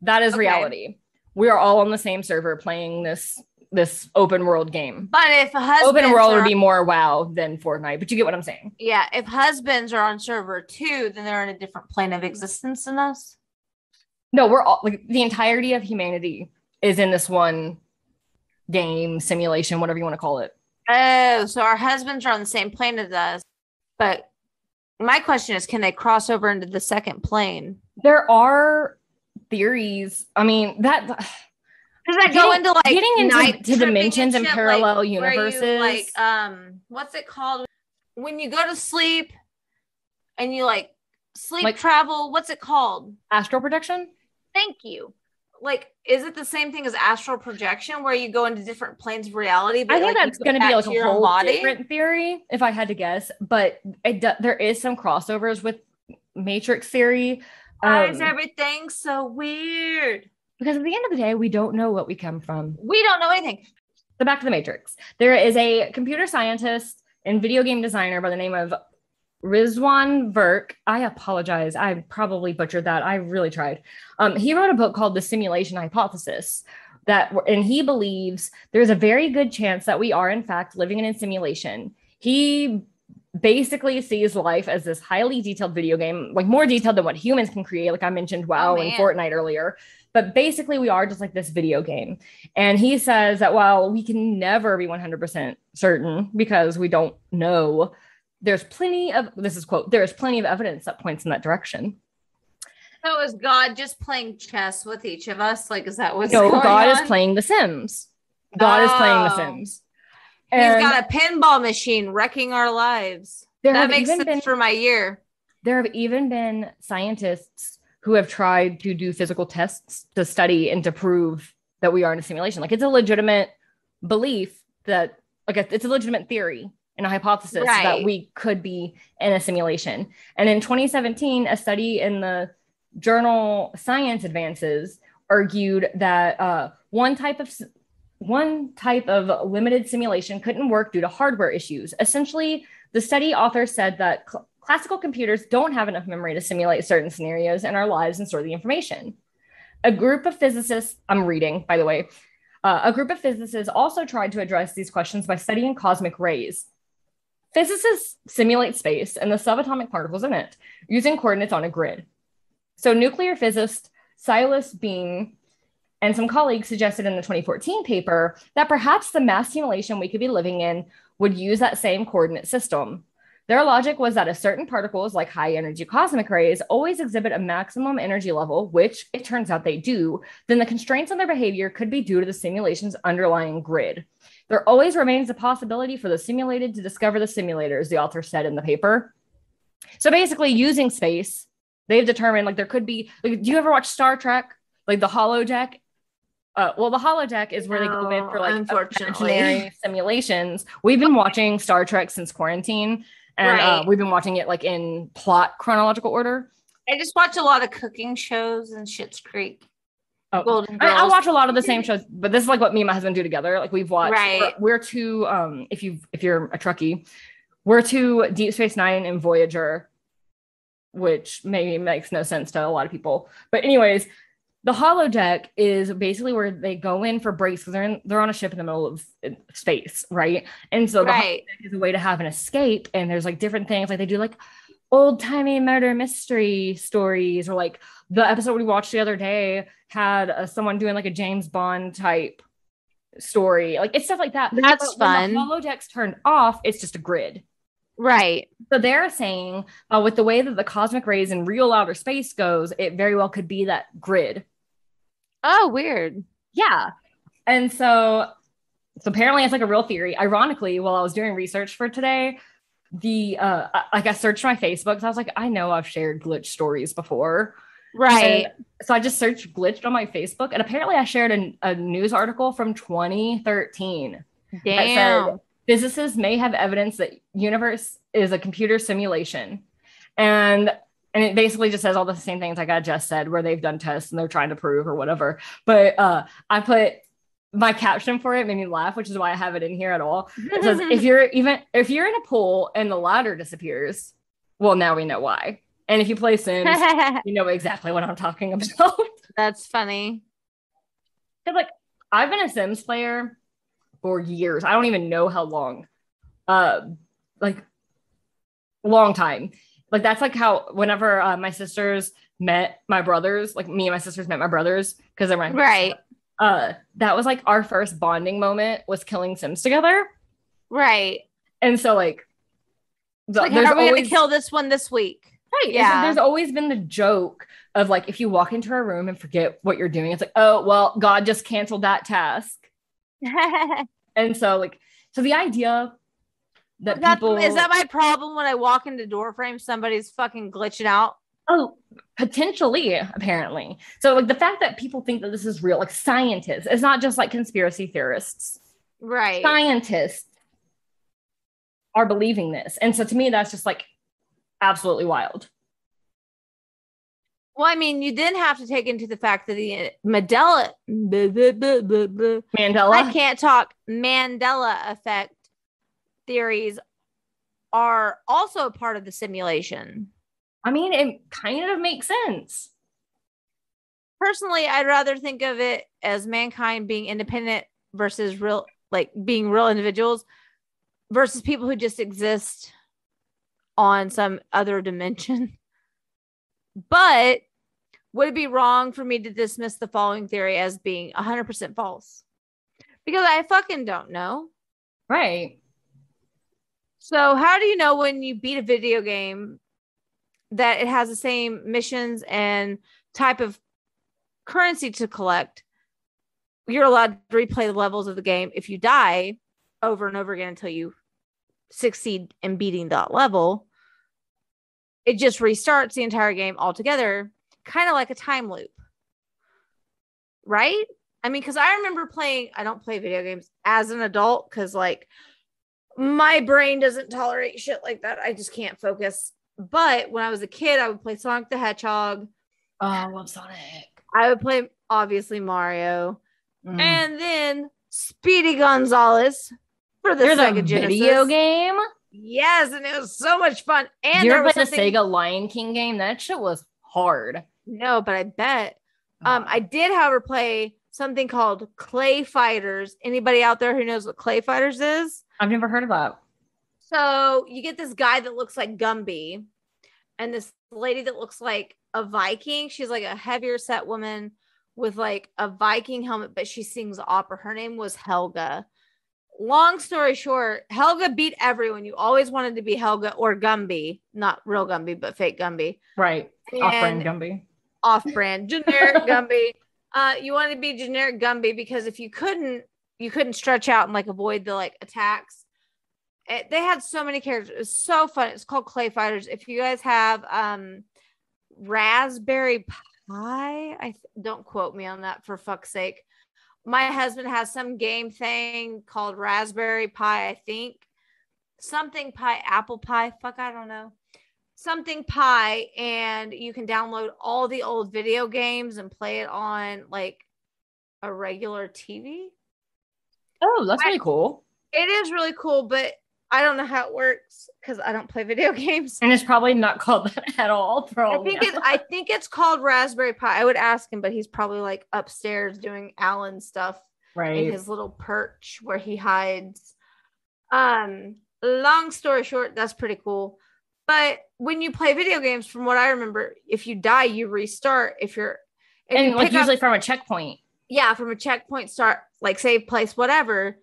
That is reality. We are all on the same server playing this open world game. But if open world would be more WoW than Fortnite, but you get what I'm saying. Yeah, if husbands are on server 2, then they're in a different plane of existence than us. No, we're all like the entirety of humanity is in this one game, simulation, whatever you want to call it. Oh, so our husbands are on the same plane as us. But my question is, can they cross over into the second plane? There are theories. I mean, that does that go into like getting into dimensions and parallel universes? What's it called when you go to sleep and you like sleep travel? What's it called? Astral projection. Thank you. Like, is it the same thing as astral projection, where you go into different planes of reality? But I think that's going to be like a whole different theory, if I had to guess. But there is some crossovers with Matrix theory. Why is everything so weird? Because at the end of the day, we don't know what we come from. We don't know anything. So back to the Matrix. There is a computer scientist and video game designer by the name of Rizwan Virk. I apologize. I probably butchered that. I really tried. He wrote a book called The Simulation Hypothesis, and he believes there's a very good chance that we are, in fact, living in a simulation. He basically sees life as this highly detailed video game, like more detailed than what humans can create. Like I mentioned WoW and Fortnite earlier. But basically, we are just like this video game. And he says that while we can never be 100% certain because we don't know, there's plenty of, this is quote, there is plenty of evidence that points in that direction. So is God just playing chess with each of us? Like, is that what's going on? No, God is playing The Sims. God is playing The Sims. And he's got a pinball machine wrecking our lives. That makes sense for my year. There have even been scientists who have tried to do physical tests to study and to prove that we are in a simulation. Like, it's a legitimate belief that, like, it's a legitimate theory and a hypothesis that we could be in a simulation. And in 2017, a study in the journal Science Advances argued that one type of one type of limited simulation couldn't work due to hardware issues. Essentially, the study author said that classical computers don't have enough memory to simulate certain scenarios in our lives and store the information. A group of physicists, I'm reading, by the way, a group of physicists also tried to address these questions by studying cosmic rays. Physicists simulate space and the subatomic particles in it using coordinates on a grid. So nuclear physicist Silas Bean and some colleagues suggested in the 2014 paper that perhaps the mass simulation we could be living in would use that same coordinate system. Their logic was that if certain particles, like high energy cosmic rays, always exhibit a maximum energy level, which it turns out they do, then the constraints on their behavior could be due to the simulation's underlying grid. There always remains a possibility for the simulated to discover the simulators, the author said in the paper. So basically, using space, they've determined like there could be, like, do you ever watch Star Trek? Like the holodeck? Well, the holodeck is where they go in for like imaginary simulations. We've been watching Star Trek since quarantine, and we've been watching it like in plot chronological order. I just watch a lot of cooking shows and Schitt's Creek. Oh, Golden Girls. I watch a lot of the same shows, but this is like what me and my husband do together. Like we've watched. We're to if you're a Trekkie, we're to Deep Space Nine and Voyager, which maybe makes no sense to a lot of people. But anyways. The holodeck is basically where they go in for breaks because they're on a ship in the middle of space, right? And so the holodeck is a way to have an escape. And there's like different things, like they do like old timey murder mystery stories, or like the episode we watched the other day had someone doing like a James Bond type story, like it's stuff like that. That's fun. When the holodeck's turned off, it's just a grid. Right. So they're saying with the way that the cosmic rays in real outer space goes, it very well could be that grid. Oh, weird. Yeah. And so apparently it's like a real theory. Ironically, while I was doing research for today, I searched my Facebook because I was like, I know I've shared glitch stories before. Right. And so I just searched glitched on my Facebook, and apparently I shared a news article from 2013. Damn. That said, physicists may have evidence that universe is a computer simulation. And it basically just says all the same things like I just said, where they've done tests and they're trying to prove or whatever. But I put my caption for it, made me laugh, which is why I have it in here at all. It says, if you're in a pool and the ladder disappears, well, now we know why. And if you play Sims, you know exactly what I'm talking about. That's funny. Because like I've been a Sims player for years. I don't even know how long. Like long time. Like that's like how whenever my sisters met my brothers, like me and my sisters met my brothers because they're my right. That was like our first bonding moment was killing Sims together. Right. And so like how are we gonna kill this one this week? Right. Yeah. There's always been the joke of like if you walk into a room and forget what you're doing, it's like, oh well, God just canceled that task. And so the idea that is that my problem when I walk into door frame, somebody's fucking glitching out? Oh, potentially, apparently. So like the fact that people think that this is real, like scientists, it's not just like conspiracy theorists. Right. Scientists are believing this. And so to me, that's just like absolutely wild. Well, I mean, you then have to take into the fact that the Mandela I can't talk. Mandela effect theories are also a part of the simulation. I mean, it kind of makes sense. Personally, I'd rather think of it as mankind being independent versus real, like being real individuals versus people who just exist on some other dimension. But would it be wrong for me to dismiss the following theory as being 100% false? Because I fucking don't know. Right. So how do you know when you beat a video game that it has the same missions and type of currency to collect? You're allowed to replay the levels of the game. If you die over and over again until you succeed in beating that level, it just restarts the entire game altogether, kind of like a time loop. Right? I mean, because I remember I don't play video games as an adult because like my brain doesn't tolerate shit like that. I just can't focus. But when I was a kid, I would play Sonic the Hedgehog. Oh, I love Sonic. I would play, obviously, Mario. And then Speedy Gonzalez for the There's Sega a Genesis. video game. Yes, and it was so much fun. And Did you there ever was play the something... Sega Lion King game? That shit was hard. No, but I bet. I did, however, play something called Clay Fighters. Anybody out there who knows what Clay Fighters is? I've never heard of that. So you get this guy that looks like Gumby and this lady that looks like a Viking. She's like a heavier set woman with like a Viking helmet, but she sings opera. Her name was Helga. Long story short, Helga beat everyone. You always wanted to be Helga or Gumby, not real Gumby, but fake Gumby. Right. Off-brand Gumby. Off-brand, generic Gumby. You wanted to be generic Gumby because if you couldn't stretch out and like avoid the like attacks. They had so many characters. It was so fun. It's called Clay Fighters. If you guys have Raspberry Pi, don't quote me on that for fuck's sake. My husband has some game thing called Raspberry Pi, I think. Something Pi, Apple Pie. Fuck, I don't know. Something Pi, and you can download all the old video games and play it on like a regular TV. Oh, that's really cool. It is really cool, but I don't know how it works because I don't play video games. And it's probably not called that at all. I think it's called Raspberry Pi. I would ask him, but he's probably like upstairs doing Alan stuff, right, in his little perch where he hides. Long story short, that's pretty cool. But when you play video games, from what I remember, if you die, you restart. And like usually from a checkpoint. Yeah, from a checkpoint start, like save place, whatever.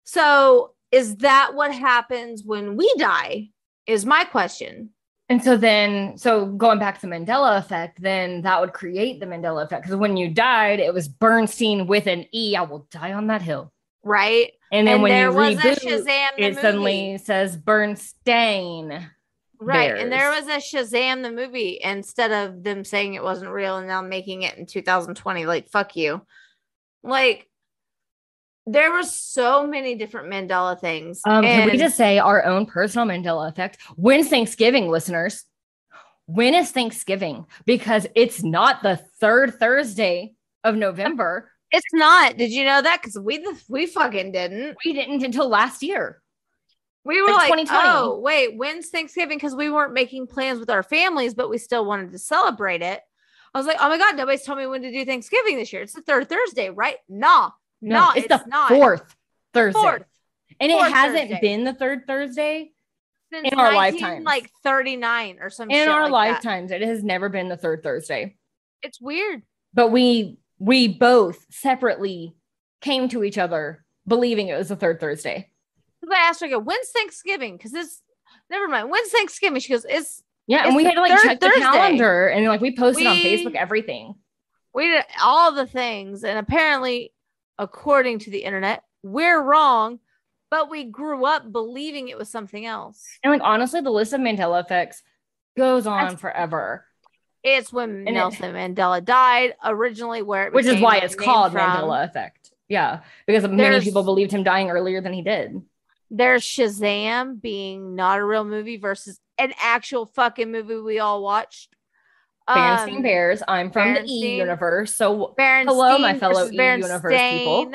So is that what happens when we die? Is my question. And so going back to the Mandela effect, then that would create the Mandela effect. Because when you died, it was Bernstein with an E. I will die on that hill. Right. And then when you reboot, Shazam it suddenly says Bernstein. Right. Bears. And there was a Shazam the movie instead of them saying it wasn't real and now making it in 2020. Like, fuck you. Like, there were so many different Mandela things. Can we just say our own personal Mandela effect? When's Thanksgiving, listeners? When is Thanksgiving? Because it's not the third Thursday of November. It's not. Did you know that? Because we fucking didn't. We didn't until last year. We were like 2020. Oh, wait, when's Thanksgiving? Because we weren't making plans with our families, but we still wanted to celebrate it. I was like, oh my God, nobody's told me when to do Thanksgiving this year. It's the third Thursday, right? No, it's the not. Fourth Thursday. And it hasn't been the third Thursday since in our lifetimes. Like 39 or something. In our lifetimes, it has never been the third Thursday. It's weird. But we both separately came to each other believing it was the third Thursday. I asked her, I go, when's Thanksgiving? Because never mind. When's Thanksgiving? She goes, and we had to like check the calendar and like we posted on Facebook, everything. We did all the things. And apparently, according to the internet, we're wrong, but we grew up believing it was something else. And like, honestly, the list of Mandela effects goes on forever. It's when Nelson Mandela died originally, which is why it's called Mandela effect. Yeah. Because many people believed him dying earlier than he did. There's Shazam being not a real movie versus an actual fucking movie we all watched. Berenstain Bears. I'm from the E universe. So hello, my fellow E universe people.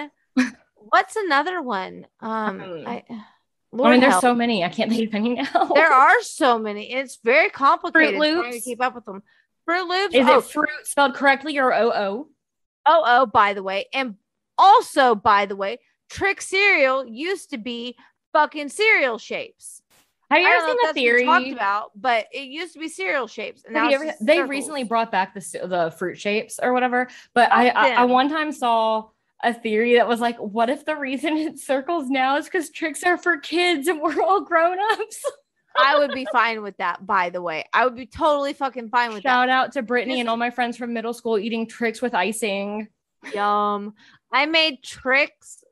What's another one? There's so many. I can't think of any now. There are so many. It's very complicated Fruit Loops. trying to keep up with them. Fruit Loops. Is it fruit spelled correctly or O-O? O-O, by the way. And also, by the way, Trick cereal used to be fucking cereal shapes. Have you ever seen the theory talked about? But it used to be cereal shapes, and now they recently brought back the fruit shapes or whatever. But I one time saw a theory that was like, what if the reason it's circles now is because tricks are for kids and we're all grown-ups? I would be fine with that, by the way. I would be totally fucking fine with that. Shout out to Brittany and all my friends from middle school eating tricks with icing. Yum. I made tricks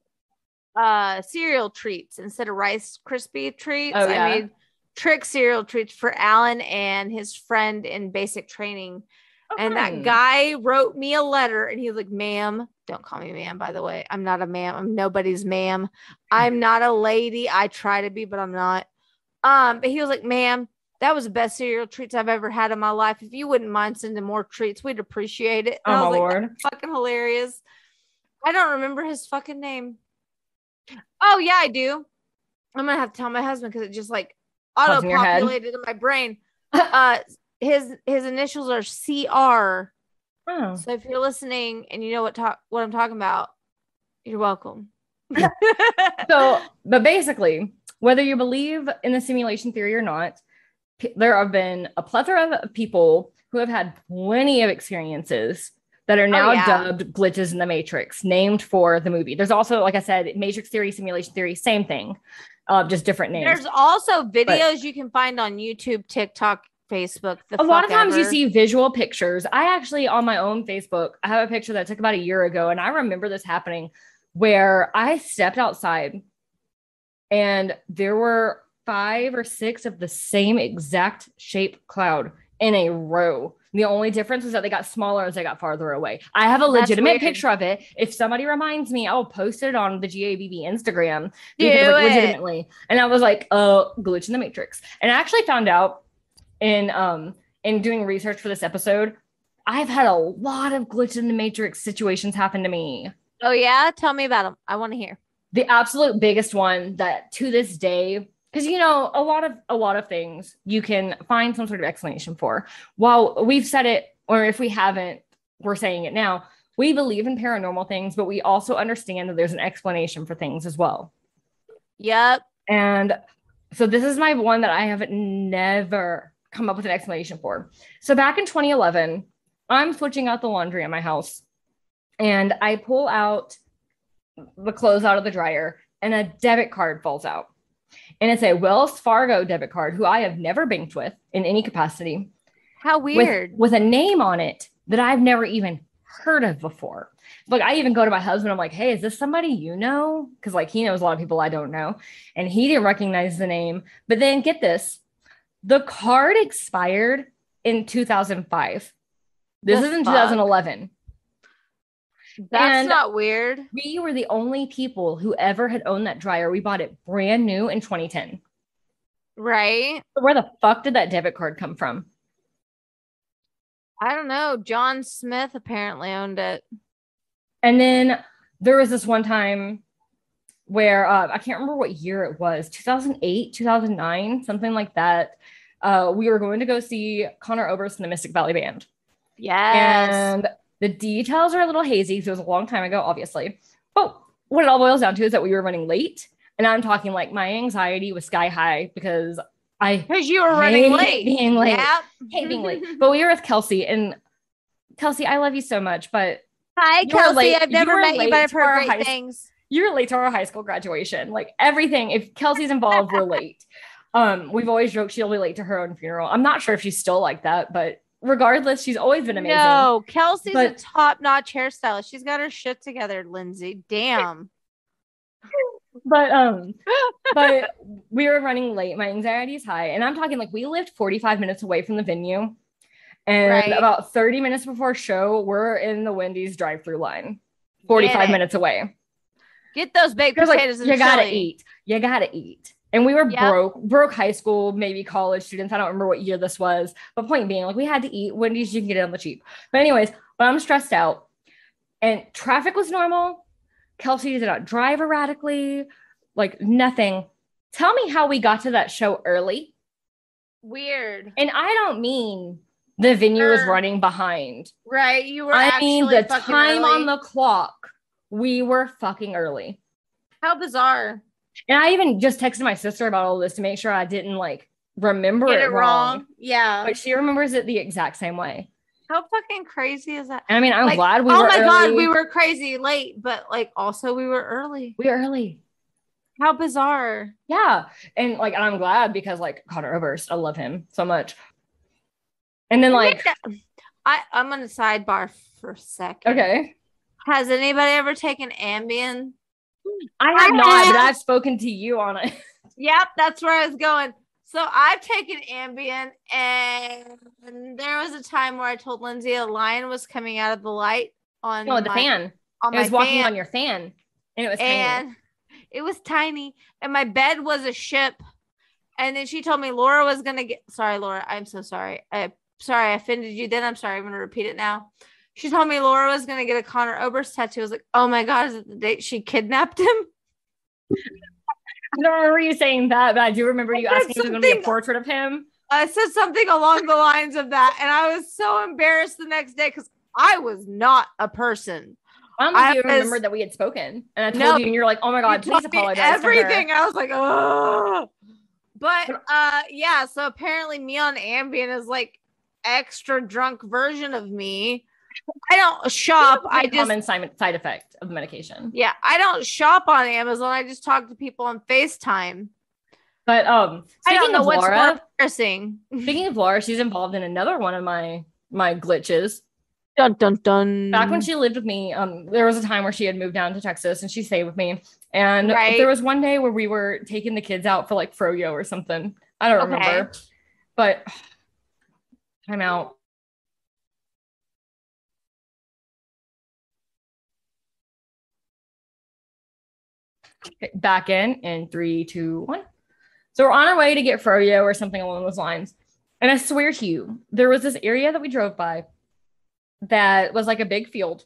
cereal treats instead of Rice Krispie treats. Oh, yeah. I made trick cereal treats for Alan and his friend in basic training. Okay. And that guy wrote me a letter and he was like, ma'am, don't call me ma'am, by the way. I'm not a ma'am. I'm nobody's ma'am. I'm not a lady. I try to be, but I'm not. But he was like, ma'am, that was the best cereal treats I've ever had in my life. If you wouldn't mind sending more treats, we'd appreciate it. And I was like, Lord. That's fucking hilarious. I don't remember his fucking name. Oh yeah, I do. I'm gonna have to tell my husband because it just like auto-populated in my brain. His initials are CR. Oh. So if you're listening and you know what I'm talking about, you're welcome. But basically, whether you believe in the simulation theory or not, there have been a plethora of people who have had plenty of experiences that are now dubbed glitches in the Matrix, named for the movie. There's also, like I said, Matrix theory, simulation theory, same thing, just different names. There's also videos you can find on YouTube, TikTok, Facebook. A lot of times you see visual pictures. I actually, on my own Facebook, I have a picture that I took about a year ago, and I remember this happening where I stepped outside and there were 5 or 6 of the same exact shape cloud in a row. The only difference was that they got smaller as they got farther away. I have a legitimate picture of it. If somebody reminds me, I'll post it on the GABB Instagram. Because, like, legitimately. And I was like, glitch in the Matrix. And I actually found out in doing research for this episode, I've had a lot of glitch in the Matrix situations happen to me. Oh yeah? Tell me about them. I want to hear. The absolute biggest one that to this day, because, you know, a lot of things you can find some sort of explanation for. While we've said it, or if we haven't, we're saying it now. We believe in paranormal things, but we also understand that there's an explanation for things as well. Yep. And so this is my one that I have never come up with an explanation for. So back in 2011, I'm switching out the laundry at my house, and I pull out the clothes out of the dryer, and a debit card falls out. And it's a Wells Fargo debit card who I have never banked with in any capacity. How weird. With a name on it that I've never even heard of before. Like, I even go to my husband. I'm like, hey, is this somebody you know? Because, like, he knows a lot of people I don't know. And he didn't recognize the name. But then get this. The card expired in 2005. This is in 2011. That's not weird. We were the only people who ever had owned that dryer. We bought it brand new in 2010. Right. Where the fuck did that debit card come from? I don't know. John Smith apparently owned it. And then there was this one time where I can't remember what year it was, 2008, 2009, something like that. We were going to go see Connor Oberst and the Mystic Valley Band. Yes. And the details are a little hazy, so it was a long time ago, obviously. But what it all boils down to is that we were running late. And I'm talking like my anxiety was sky high because you were running late. Being late. Yep. Hate being late. But we were with Kelsey. And Kelsey, I love you so much. But hi, Kelsey. I've never met you, but I've heard great things. You were late to our high school graduation. Like, everything. If Kelsey's involved, we're late. We've always joked she'll be late to her own funeral. I'm not sure if she's still like that, but regardless, she's always been amazing. No, Kelsey's a top-notch hairstylist. She's got her shit together, Lindsay. Damn. But we were running late. My anxiety is high. And I'm talking like we lived 45 minutes away from the venue. And about 30 minutes before show, we're in the Wendy's drive-through line. 45 minutes away. Get those baked potatoes and you gotta eat. You gotta eat. And we were broke high school, maybe college students. I don't remember what year this was. But point being, like, we had to eat. Wendy's, you can get it on the cheap. But anyways, I'm stressed out. And traffic was normal. Kelsey did not drive erratically. Like, nothing. Tell me how we got to that show early. Weird. And I don't mean the venue was running behind. Right. You were I mean the time on the clock. We were fucking early. How bizarre. And I even just texted my sister about all this to make sure I didn't like remember it wrong. Yeah. But she remembers it the exact same way. How fucking crazy is that? And I mean, I'm glad we were early. Oh my God, we were crazy late, but like also we were early. We were early. How bizarre. Yeah. And like, I'm glad because like Connor Oberst, I love him so much. And then like, I'm going to sidebar for a second. Okay. Has anybody ever taken Ambien? I have not, but I've spoken to you on it. Yep, that's where I was going. So I've taken Ambien, and there was a time where I told Lindsay a lion was coming out of the light on the fan. It was walking on your fan, and it was tiny. It was tiny, and my bed was a ship. And then she told me Laura was gonna get. Sorry, Laura, I'm so sorry. I offended you. Then I'm sorry. I'm gonna repeat it now. She told me Laura was going to get a Connor Oberst tattoo. I was like, oh my God, is it the date she kidnapped him? I don't remember you saying that, but I do remember you asking if it was going to be a portrait of him. I said something along the lines of that. And I was so embarrassed the next day because I was not a person. I don't think you remembered that we had spoken. And I told you, and you're like, oh my God, please apologize. Everything. I was like, oh. But yeah, so apparently me on Ambien is like extra drunk version of me. I don't shop. I just common side effect of medication. Yeah, I don't shop on Amazon. I just talk to people on FaceTime. But I don't know what's Laura, more embarrassing. Speaking of Laura, she's involved in another one of my glitches. Dun dun dun. Back when she lived with me, there was a time where she had moved down to Texas and she stayed with me. And there was one day where we were taking the kids out for like froyo or something. I don't remember. But I'm out. Back in 3, 2, 1. So we're on our way to get froyo or something along those lines. And I swear to you, there was this area that we drove by that was like a big field.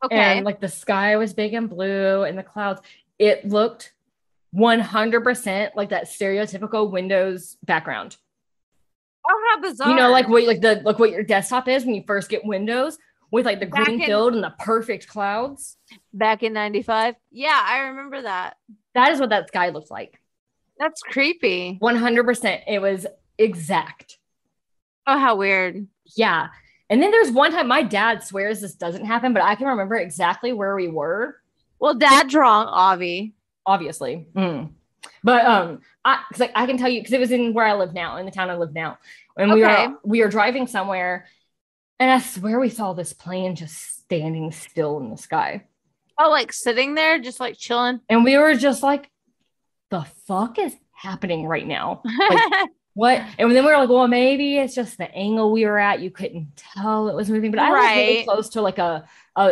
Okay. And like the sky was big and blue and the clouds. It looked 100% like that stereotypical Windows background. Oh, how bizarre. You know, like what your desktop is when you first get Windows, with like the green field and the perfect clouds. Back in 95. Yeah, I remember that. That is what that sky looked like. That's creepy. 100%. It was exact. Oh, how weird. Yeah. And then there's one time my dad swears this doesn't happen, but I can remember exactly where we were. Well, Dad's wrong, obviously. But I can tell you, because it was in where I live now, in the town I live now. And we were driving somewhere, and I swear we saw this plane just standing still in the sky. Oh, like sitting there, just like chilling. And we were just like, the fuck is happening right now? Like, what? And then we were like, well, maybe it's just the angle we were at. You couldn't tell it was moving. But I was really close to like a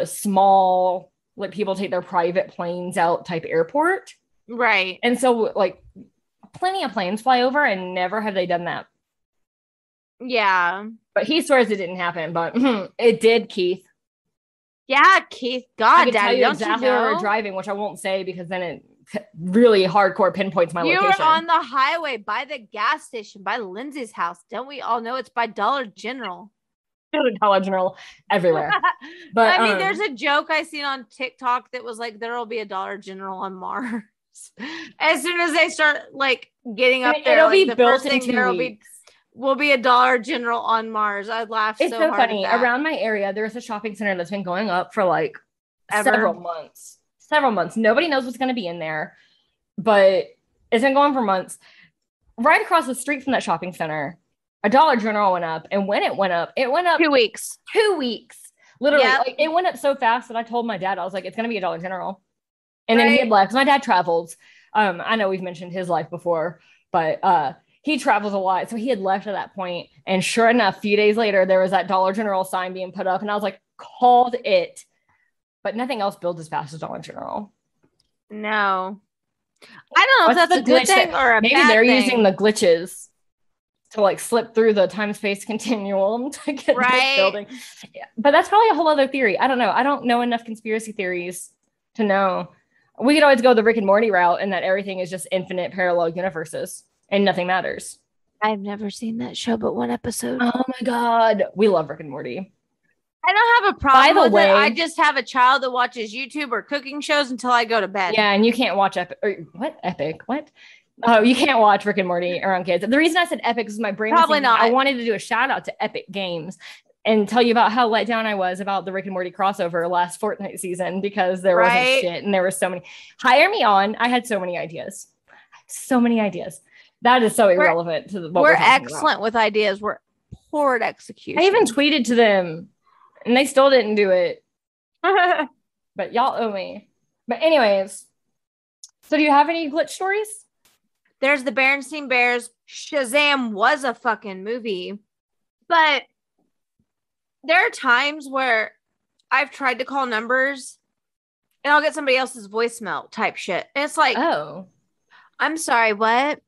small, like people take their private planes out type airport. Right. And so like plenty of planes fly over and never have they done that. Yeah. But he swears it didn't happen, but it did, Keith. Yeah, Keith. God, Daddy, don't exactly you know? where we're driving, which I won't say because then it really hardcore pinpoints my location. You were on the highway by the gas station by Lindsay's house. Don't we all know it's by Dollar General? Dollar General everywhere. But I mean, there's a joke I seen on TikTok that was like, there will be a Dollar General on Mars. As soon as they start like getting up there, it'll like, be the built first in thing 2 weeks. Will be a Dollar General on Mars. I'd laugh it's so so hard funny. at that. Around my area, there's a shopping center that's been going up for like Ever? several months. Nobody knows what's going to be in there, but it's been going for months. Right across the street from that shopping center, a Dollar General went up, and when it went up 2 weeks. 2 weeks. Literally, Yep. like it went up so fast that I told my dad, I was like, it's going to be a Dollar General. And then he had left. My dad travels. I know we've mentioned his life before, but he travels a lot. So he had left at that point. And sure enough, a few days later, there was that Dollar General sign being put up. And I was like, called it. But nothing else builds as fast as Dollar General. No. I don't know if that's a good thing or a maybe bad they're thing. using the glitches to like slip through the time-space continuum to get this building. Yeah. But that's probably a whole other theory. I don't know. I don't know enough conspiracy theories to know. We could always go the Rick and Morty route and that everything is just infinite parallel universes and nothing matters. I've never seen that show but one episode. Oh my God. We love Rick and Morty. I don't have a problem with way, it. I just have a child that watches YouTube or cooking shows until I go to bed. Yeah, and you can't watch Epic. What? Oh, you can't watch Rick and Morty around kids. The reason I said Epic is my brain Probably not. I wanted to do a shout out to Epic Games and tell you about how let down I was about the Rick and Morty crossover last Fortnite season because there wasn't shit and there were so many. Hire me on. I had so many ideas. That is so irrelevant to what we're excellent about. With ideas. We're poor at execution. I even tweeted to them and they still didn't do it. But y'all owe me. But anyways, so do you have any glitch stories? There's the Berenstain Bears. Shazam was a fucking movie. But there are times where I've tried to call numbers and I'll get somebody else's voicemail type shit. And it's like, oh, I'm sorry, what?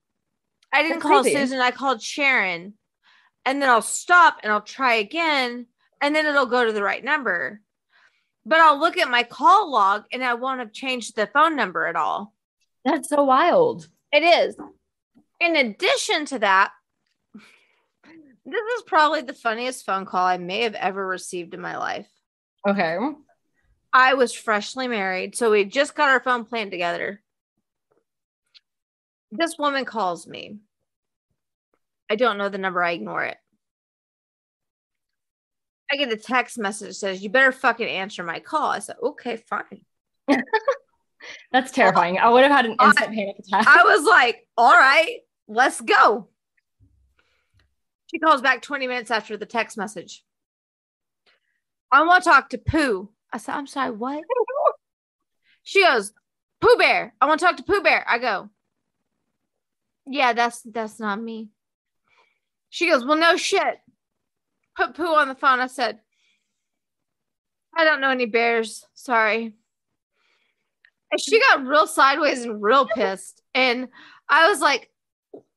I didn't call Susan. I called Sharon. And then I'll stop and I'll try again. and then it'll go to the right number. But I'll look at my call log and I won't have changed the phone number at all. That's so wild. It is. In addition to that, this is probably the funniest phone call I may have ever received in my life. Okay. I was freshly married, so we just got our phone plan together. This woman calls me. I don't know the number. I ignore it. I get a text message that says, "You better fucking answer my call." I said, "Okay, fine." That's terrifying. I would have had an instant panic attack. I was like, "All right, let's go." She calls back 20 minutes after the text message. "I want to talk to Pooh." I said, "I'm sorry, what?" She goes, "Pooh Bear. I want to talk to Pooh Bear." I go, "Yeah, that's not me." She goes, "Well, no shit. Put Pooh on the phone." I said, "I don't know any bears. Sorry." And she got real sideways and real pissed. And I was like,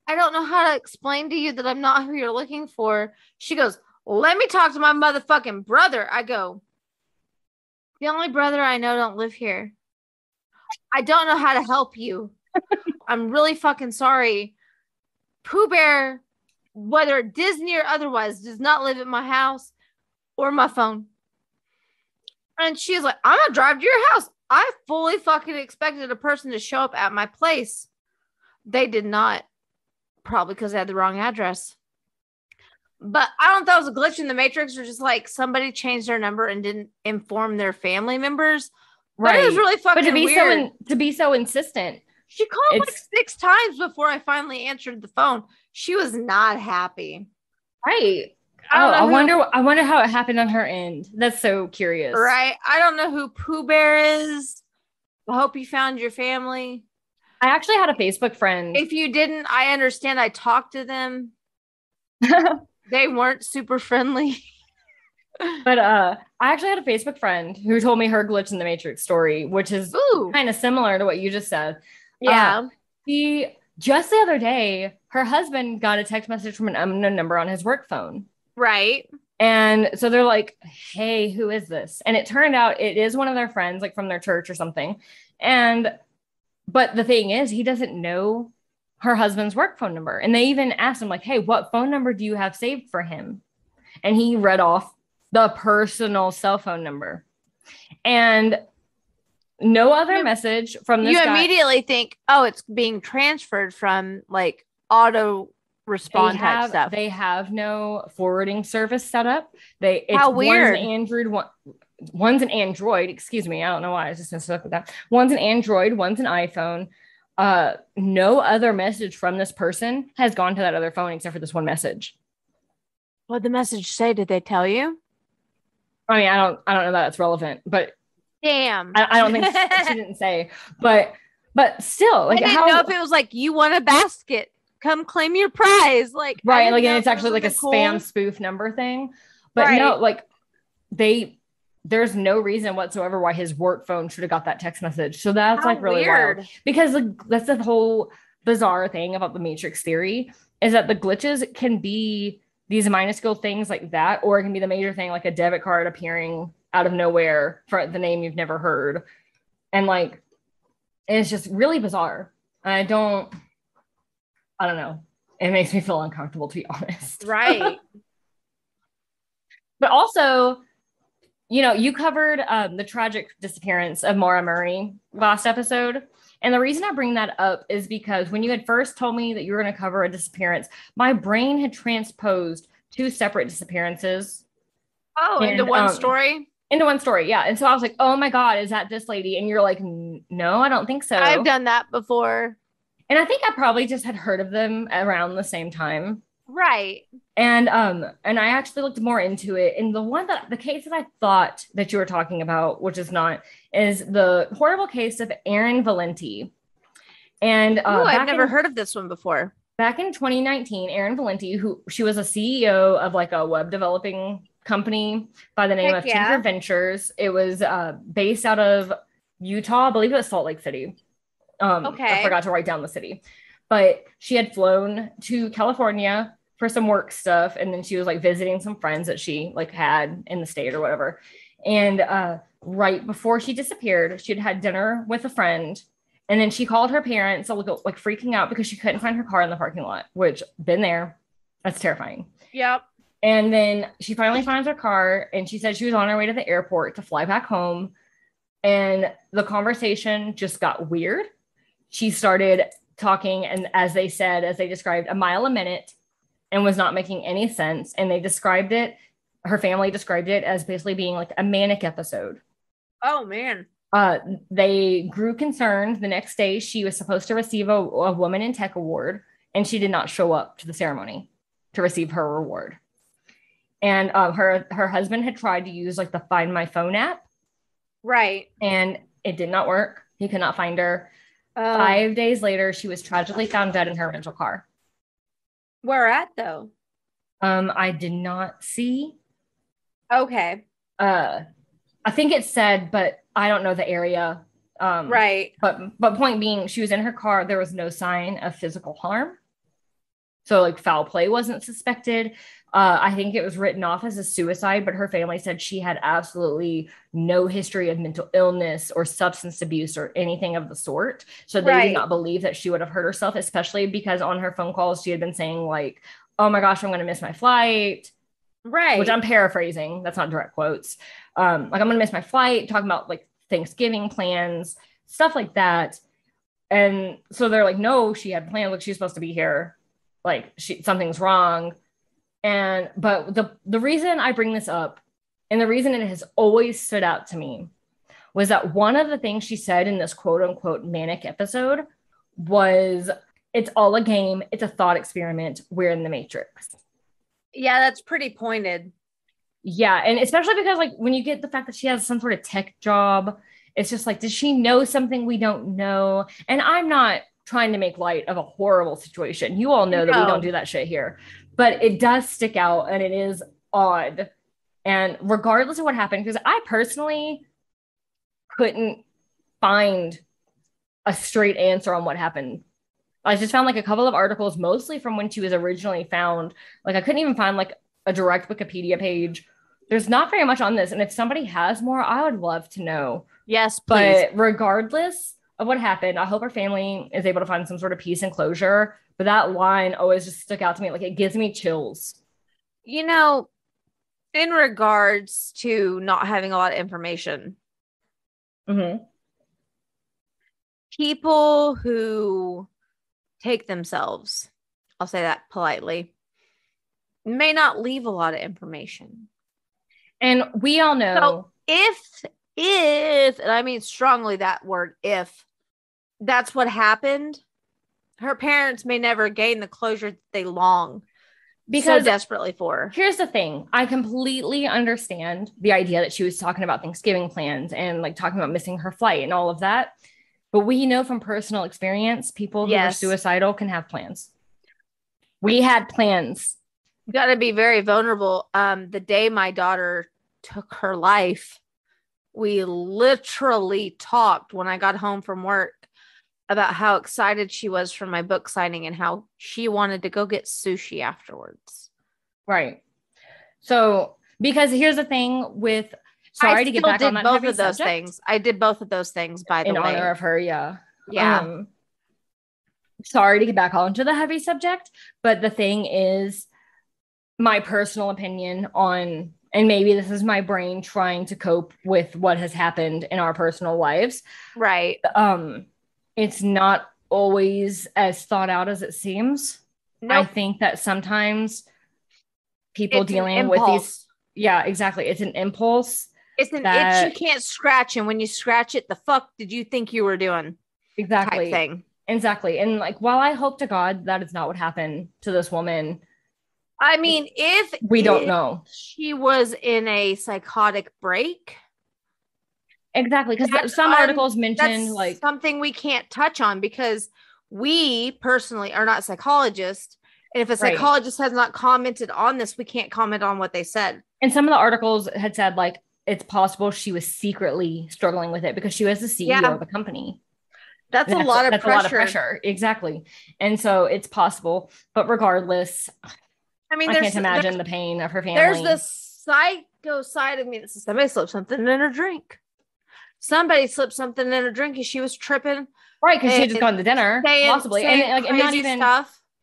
"I don't know how to explain to you that I'm not who you're looking for." She goes, "Let me talk to my motherfucking brother." I go, "The only brother I know don't live here. I don't know how to help you. I'm really fucking sorry. Pooh Bear, whether Disney or otherwise, does not live at my house or my phone." And she's like, "I'm gonna drive to your house." I fully fucking expected a person to show up at my place. They did not. Probably because they had the wrong address. But I don't know if that was a glitch in the Matrix or just like somebody changed their number and didn't inform their family members. Right. But it was really fucking weird. To be so insistent. She called like 6 times before I finally answered the phone. She was not happy. Right. I wonder how it happened on her end. That's so curious. Right. I don't know who Pooh Bear is. I hope you found your family. I actually had a Facebook friend. If you didn't, I understand. I talked to them. They weren't super friendly. But I actually had a Facebook friend who told me her glitch in the Matrix story, which is kind of similar to what you just said. Yeah. She just the other day, her husband got a text message from an unknown number on his work phone. Right. And so they're like, "Hey, who is this?" And it turned out it is one of their friends, like from their church or something. But the thing is, he doesn't know her husband's work phone number. And they even asked him, like, "Hey, what phone number do you have saved for him?" And he read off the personal cell phone number. And no other message from this guy. You immediately think, oh, it's being transferred from like auto respond type stuff. They have no forwarding service set up. How weird. One's an Android. Excuse me. I don't know why I was just stuck with that. One's an Android. One's an iPhone. No other message from this person has gone to that other phone except for this one message. What'd the message say? Did they tell you? I mean, I don't know that it's relevant, but damn, I don't think she didn't say. But still, like, I didn't know if it was like, "You won a basket. Come claim your prize." Like, right, like, and it's actually like a spam spoof number thing. But no, like there's no reason whatsoever why his work phone should have got that text message. So that's like really weird. Wild. Because that's the whole bizarre thing about the Matrix theory, is that the glitches can be these minuscule things like that, or it can be the major thing, like a debit card appearing out of nowhere for the name you've never heard. And like, it's just really bizarre. I don't know. It makes me feel uncomfortable, to be honest. Right. But also, you covered the tragic disappearance of Maura Murray last episode. And the reason I bring that up is because when you had first told me that you were going to cover a disappearance, my brain had transposed 2 separate disappearances. Oh, into one story? Into one story, yeah. And so I was like, "Oh my God, is that this lady?" And you're like, "No, I don't think so." I've done that before. And I think I probably just had heard of them around the same time. Right. And I actually looked more into it. And the case that I thought that you were talking about, which is not, is the horrible case of Erin Valenti. And I've never heard of this one before. Back in 2019, Erin Valenti, she was a CEO of like a web developing company by the name of Tinker Ventures. It was based out of Utah. I believe it was Salt Lake City. I forgot to write down the city. But she had flown to California for some work stuff. And then she was like visiting some friends that she like had in the state or whatever. And right before she disappeared, she'd had dinner with a friend. And then she called her parents, like freaking out because she couldn't find her car in the parking lot, which been there. That's terrifying. Yep. And then she finally finds her car and she said she was on her way to the airport to fly back home. And the conversation just got weird. She started talking, and as they described, a mile a minute, and was not making any sense. And her family described it as basically being like a manic episode. Oh, man. They grew concerned. The next day, she was supposed to receive a Woman in Tech award, and she did not show up to the ceremony to receive her reward. And her husband had tried to use like the Find My Phone app. Right. And it did not work. He could not find her. 5 days later, she was tragically found dead in her rental car. Where at, though? I did not see. Okay. I think it said, but I don't know the area. Right. But point being, she was in her car. There was no sign of physical harm. So like foul play wasn't suspected. I think it was written off as a suicide, but her family said she had absolutely no history of mental illness or substance abuse or anything of the sort. So they did not believe that she would have hurt herself, especially because on her phone calls, she had been saying like, oh my gosh, I'm going to miss my flight. Right. Which I'm paraphrasing. That's not direct quotes. Like I'm going to miss my flight, talking about like Thanksgiving plans, stuff like that. And so they're like, no, she had plans. Like she's supposed to be here. Like something's wrong. But the reason I bring this up, and the reason it has always stood out to me, was that one of the things she said in this quote unquote manic episode was, it's all a game. It's a thought experiment. We're in the Matrix. Yeah, that's pretty pointed. Yeah. And especially because like when you get the fact that she has some sort of tech job, it's just like, does she know something we don't know? And I'm not trying to make light of a horrible situation. You all know that we don't do that shit here. But it does stick out and it is odd. And regardless of what happened, because I personally couldn't find a straight answer on what happened. I just found like a couple of articles, mostly from when she was originally found. Like I couldn't even find like a direct Wikipedia page. There's not very much on this. And if somebody has more, I would love to know. Yes, please. But regardless of what happened, I hope her family is able to find some sort of peace and closure. But that line always just stuck out to me. Like it gives me chills. You know, in regards to not having a lot of information, people who take themselves, I'll say that politely, may not leave a lot of information. And we all know. So if, and I mean strongly that word, if that's what happened, her parents may never gain the closure that they long so desperately for. Here's the thing. I completely understand the idea that she was talking about Thanksgiving plans and like talking about missing her flight and all of that. But we know from personal experience, people who are suicidal can have plans. We had plans. You got to be very vulnerable. The day my daughter took her life, we literally talked when I got home from work about how excited she was for my book signing and how she wanted to go get sushi afterwards. Right. So, because here's the thing with, sorry to get back on that both heavy of those subject. things. I did both of those things, by the way. In honor of her, yeah. Yeah. Sorry to get back onto the heavy subject, but the thing is, my personal opinion on, and maybe this is my brain trying to cope with what has happened in our personal lives. Right. It's not always as thought out as it seems. Nope. I think that sometimes people dealing with these, yeah, exactly. It's an impulse. It's an itch you can't scratch, and when you scratch it, the fuck did you think you were doing? Exactly. Type thing. Exactly. And like, while I hope to God that is not what happened to this woman, I mean, if we don't know, she was in a psychotic break. Exactly. Because some articles mention like something we can't touch on because we personally are not psychologists. And if a psychologist has not commented on this, we can't comment on what they said. And some of the articles had said like, it's possible she was secretly struggling with it because she was the CEO of the company. That's a lot of pressure. Exactly. And so it's possible. But regardless, I mean, I can't imagine the pain of her family. There's this psycho side of me that says somebody slipped something in her drink. Somebody slipped something in her drink and she was tripping. Right, because she had just gone to dinner, possibly. And like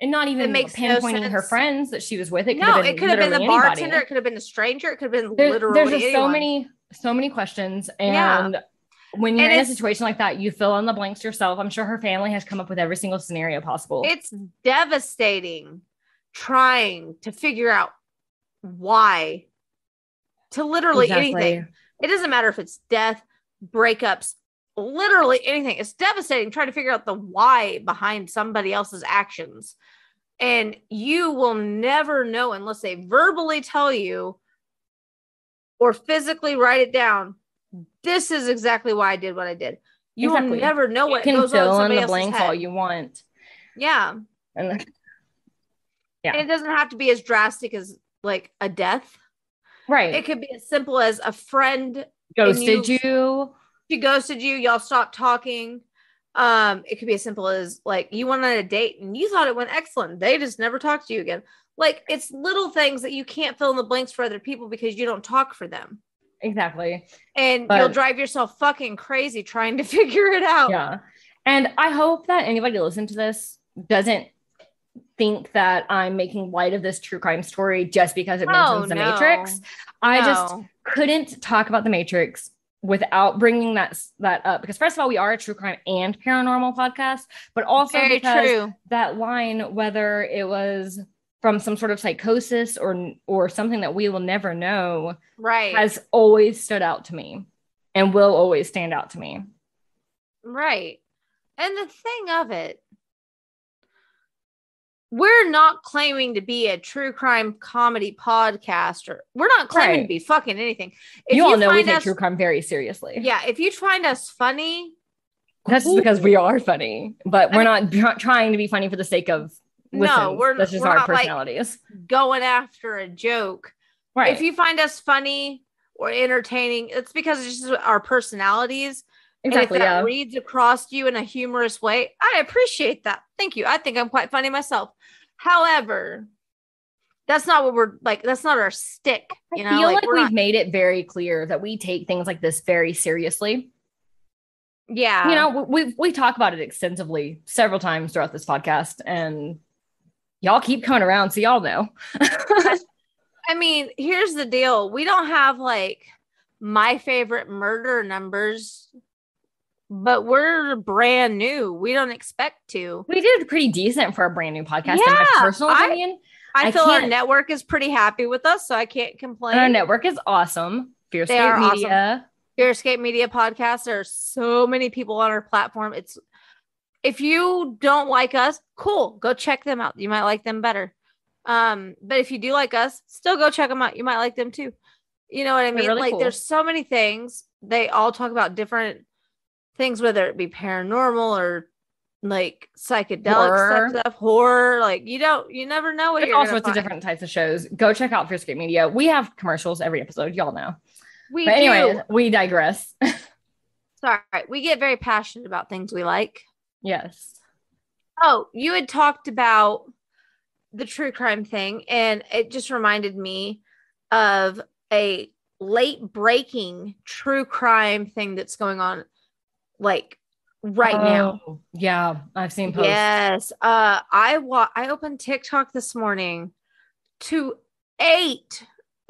not even pinpointing her friends that she was with. It could have been the bartender, it could have been a stranger, it could have been literally there's just so many questions. And when you're in a situation like that, you fill in the blanks yourself. I'm sure her family has come up with every single scenario possible. It's devastating trying to figure out why to literally anything. It doesn't matter if it's death, breakups, literally anything. It's devastating trying to figure out the why behind somebody else's actions. And you will never know unless they verbally tell you or physically write it down. This is exactly why I did what I did. You will never know what goes on in somebody else's head. You can fill in the blanks all you want. Yeah. And it doesn't have to be as drastic as like a death. Right. It could be as simple as a friend ghosted you. She ghosted you. Y'all stopped talking. It could be as simple as like you went on a date and you thought it went excellent. They just never talked to you again. Like it's little things that you can't fill in the blanks for other people because you don't talk for them. Exactly. And you'll drive yourself fucking crazy trying to figure it out. Yeah. And I hope that anybody listening to this doesn't think that I'm making light of this true crime story just because it mentions the Matrix. I just couldn't talk about the Matrix without bringing that up, because first of all, we are a true crime and paranormal podcast, but also because that line, whether it was from some sort of psychosis or something that we will never know, right, has always stood out to me and will always stand out to me. Right. And the thing of it, we're not claiming to be a true crime comedy podcaster. We're not claiming to be fucking anything. If you all know we take true crime very seriously. Yeah. If you find us funny, that's because we are funny, but we're not trying to be funny for the sake of that's just our personalities. Like going after a joke. Right. If you find us funny or entertaining, it's because it's just our personalities. Exactly. And if that reads across you in a humorous way, I appreciate that. Thank you. I think I'm quite funny myself. However, that's not what we're like. That's not our stick. I feel like we've made it very clear that we take things like this very seriously. Yeah. You know, we talk about it extensively several times throughout this podcast, and y'all keep coming around, so y'all know. I mean, here's the deal. We don't have like my favorite murder numbers, but we're brand new. We don't expect to. We did pretty decent for a brand new podcast, in my personal opinion. I feel our network is pretty happy with us, so I can't complain. Our network is awesome. Fearscape Media. Awesome. Fearscape Media podcast. There are so many people on our platform. If you don't like us, cool. Go check them out. You might like them better. But if you do like us, still go check them out. You might like them too. You know what I mean? Really like cool. There's so many things. They all talk about different things, whether it be paranormal or like psychedelic stuff, horror. Like you never know what you're all sorts of different types of shows. Go check out Fearscape Media. We have commercials every episode. Y'all know. Anyways, we digress. Sorry. We get very passionate about things we like. Yes. Oh, you had talked about the true crime thing, and it just reminded me of a late breaking true crime thing that's going on like right now. Yeah, I've seen posts. Yes. I opened TikTok this morning to 8+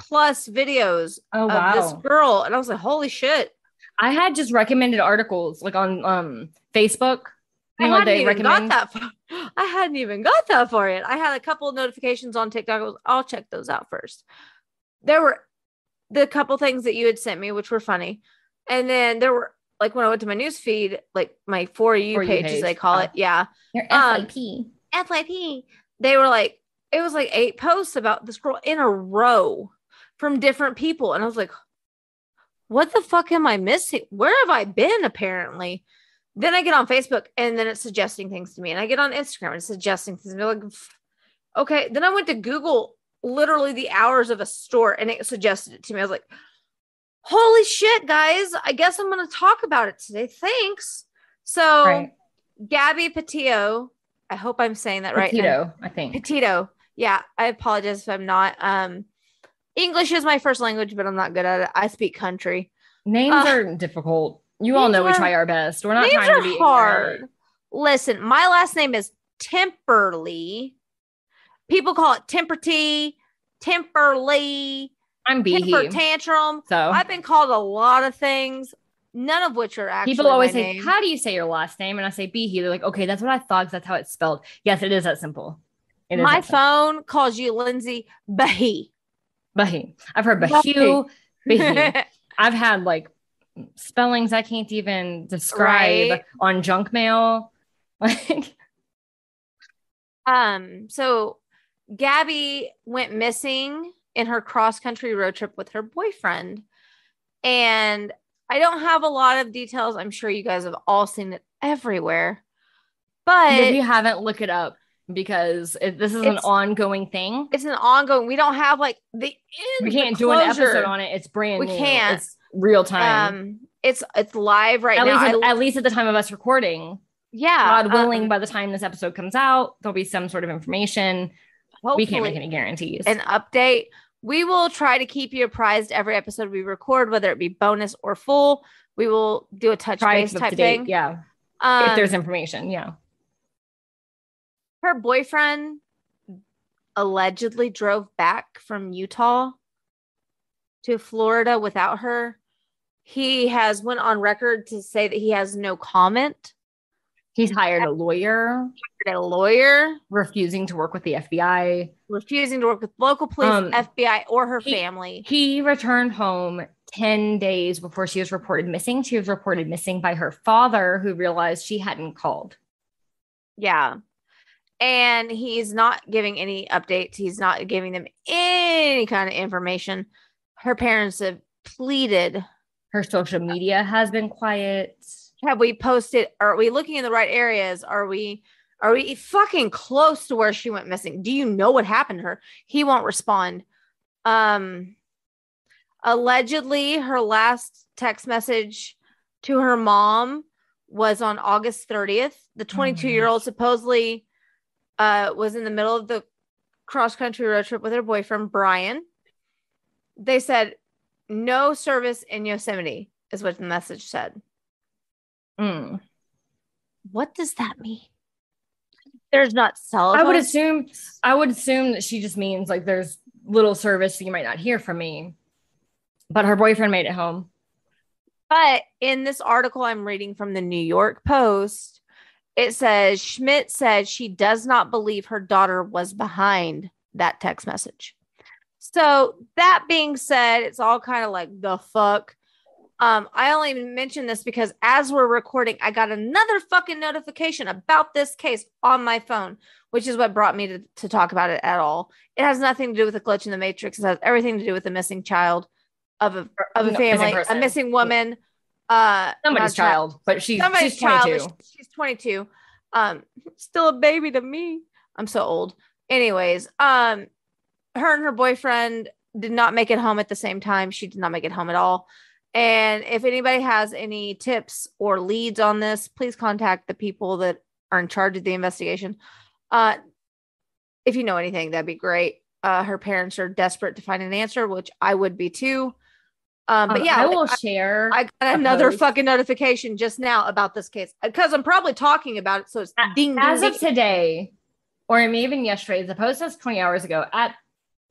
videos of this girl, and I was like, holy shit. I had just recommended articles like on Facebook. I hadn't even got that for it. I had a couple of notifications on TikTok. I'll check those out first. There were the couple things that you had sent me, which were funny. And then there were, like, when I went to my news feed, like my For You page, as they call it. Yeah. Your FYP. FYP. They were like, it was like 8 posts about this girl in a row from different people. And I was like, what the fuck am I missing? Where have I been, apparently? Then I get on Facebook and then it's suggesting things to me. And I get on Instagram and it's suggesting things to me. Like, okay. Then I went to Google literally the hours of a store and it suggested it to me. I was like, holy shit, guys. I guess I'm going to talk about it today. Thanks. So Gabby Petito, I hope I'm saying that right. Petito, I think. Petito. Yeah, I apologize if I'm not. English is my first language, but I'm not good at it. I speak country. Names are difficult. You all know we try our best. We're not names trying to be hard. ignorant. Listen, my last name is Temperley. People call it Temperty, Temperley. I'm Behe. Temper Tantrum. So I've been called a lot of things, none of which are actually people always my say, name. how do you say your last name? And I say Behe. They're like, okay, that's what I thought because that's how it's spelled. Yes, it is that simple. My phone calls you Lindsey Behe. Behe. I've heard Behe. Behe. I've had like spellings I can't even describe on junk mail. Like, so Gabby went missing in her cross-country road trip with her boyfriend. And I don't have a lot of details. I'm sure you guys have all seen it everywhere. But if you haven't, look it up because this is an ongoing thing. It's an ongoing. We don't have like we can't do an episode on it. It's brand new. We can't. It's real time. It's live right now. At least at the time of us recording. Yeah. God willing, by the time this episode comes out, there'll be some sort of information. Hopefully, we can't make any guarantees. An update. We will try to keep you apprised every episode we record, whether it be bonus or full. We will do a touch base type thing. Yeah. If there's information. Yeah. Her boyfriend allegedly drove back from Utah to Florida without her. He has went on record to say that he has no comment. He's hired a lawyer. Refusing to work with the FBI. Refusing to work with local police, FBI, or her family. He returned home 10 days before she was reported missing. She was reported missing by her father, who realized she hadn't called. Yeah. And he's not giving any updates. He's not giving them any kind of information. Her parents have pleaded. Her social media has been quiet. Have we posted? Are we looking in the right areas? Are we fucking close to where she went missing? Do you know what happened to her? He won't respond. Allegedly, her last text message to her mom was on August 30th. The 22-year-old supposedly was in the middle of the cross-country road trip with her boyfriend, Brian. They said, no service in Yosemite is what the message said. What does that mean? There's not cell phones. I would assume that she just means like there's little service, so you might not hear from me. But her boyfriend made it home. But in this article I'm reading from the New York Post, it says Schmidt said she does not believe her daughter was behind that text message. So that being said, it's all kind of like the fuck. I only mention this because as we're recording, I got another fucking notification about this case on my phone, which is what brought me to talk about it at all. It has nothing to do with a glitch in the matrix. It has everything to do with the missing child of a family, a missing woman. Somebody's child, but she's 22. She's 22. Still a baby to me. I'm so old. Anyways, her and her boyfriend did not make it home at the same time. She did not make it home at all. And if anybody has any tips or leads on this, please contact the people that are in charge of the investigation. If you know anything, that'd be great. Her parents are desperate to find an answer, which I would be too. But yeah, I will share. I got another fucking notification just now about this case because I'm probably talking about it. So it's ding, as ding, of today, or maybe even yesterday, the post was 20 hours ago. At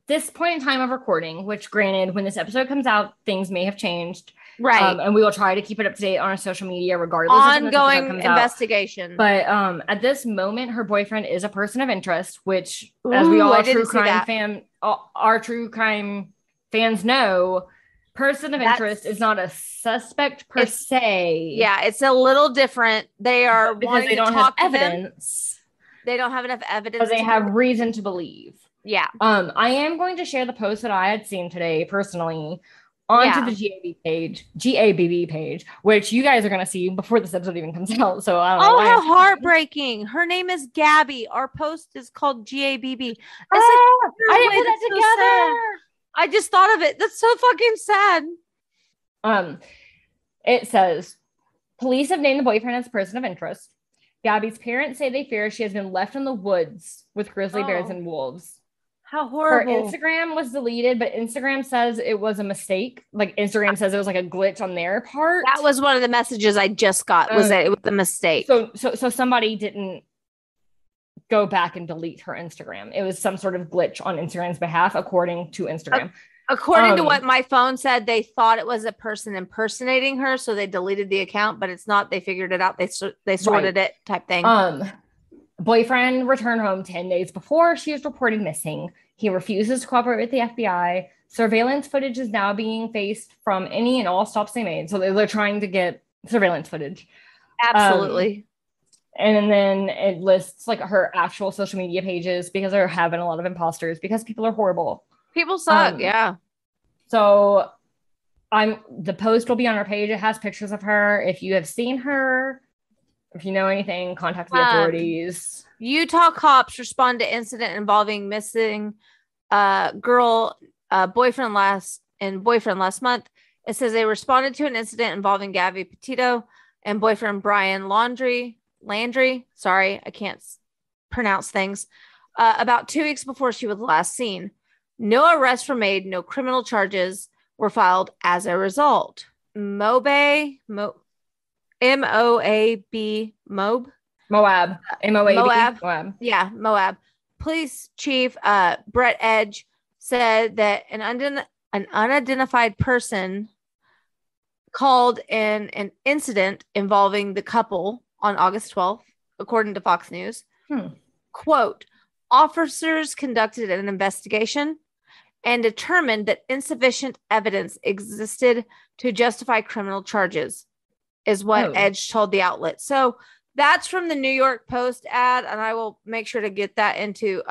this point in time of recording, which granted, when this episode comes out, things may have changed. Right. And we will try to keep it up to date on our social media, regardless ongoing of when this investigation. But at this moment, her boyfriend is a person of interest, which, as we all our true crime fans know, person of interest is not a suspect per se. Yeah, it's a little different. They are because they don't have evidence. They don't have enough evidence. But they have reason to believe. Yeah. I am going to share the post that I had seen today personally onto the GABB page, which you guys are going to see before this episode even comes out. So I don't know. Oh, how heartbreaking. Her name is Gabby. Our post is called GABB. I didn't put that together. I just thought of it. That's so fucking sad. It says, police have named the boyfriend as a person of interest. Gabby's parents say they fear she has been left in the woods with grizzly bears and wolves. How Her horrible. Instagram was deleted, but Instagram says it was a mistake. Like Instagram says it was like a glitch on their part. That was one of the messages I just got, was that it was a mistake. So somebody didn't go back and delete her Instagram. It was some sort of glitch on Instagram's behalf, according to Instagram. According to what my phone said, they thought it was a person impersonating her, so they deleted the account, but it's not. They figured it out. They sorted it type thing. Boyfriend returned home 10 days before she was reported missing. He refuses to cooperate with the FBI. Surveillance footage is now being faced from any and all stops they made. So they're trying to get surveillance footage. Absolutely. And then it lists like her actual social media pages because there have been a lot of imposters because people are horrible. People suck. Yeah. So the post will be on our page. It has pictures of her. If you have seen her, if you know anything, contact the authorities. Utah cops respond to incident involving missing girl boyfriend last month. It says they responded to an incident involving Gabby Petito and boyfriend Brian Landry. Sorry, I can't pronounce things. About 2 weeks before she was last seen. No arrests were made. No criminal charges were filed as a result. Moab. Yeah, Moab. Police chief Brett Edge said that an unidentified person called in an incident involving the couple on August 12th, according to Fox News. Quote, officers conducted an investigation and determined that insufficient evidence existed to justify criminal charges, is what Edge told the outlet. So that's from the New York Post ad, and I will make sure to get that into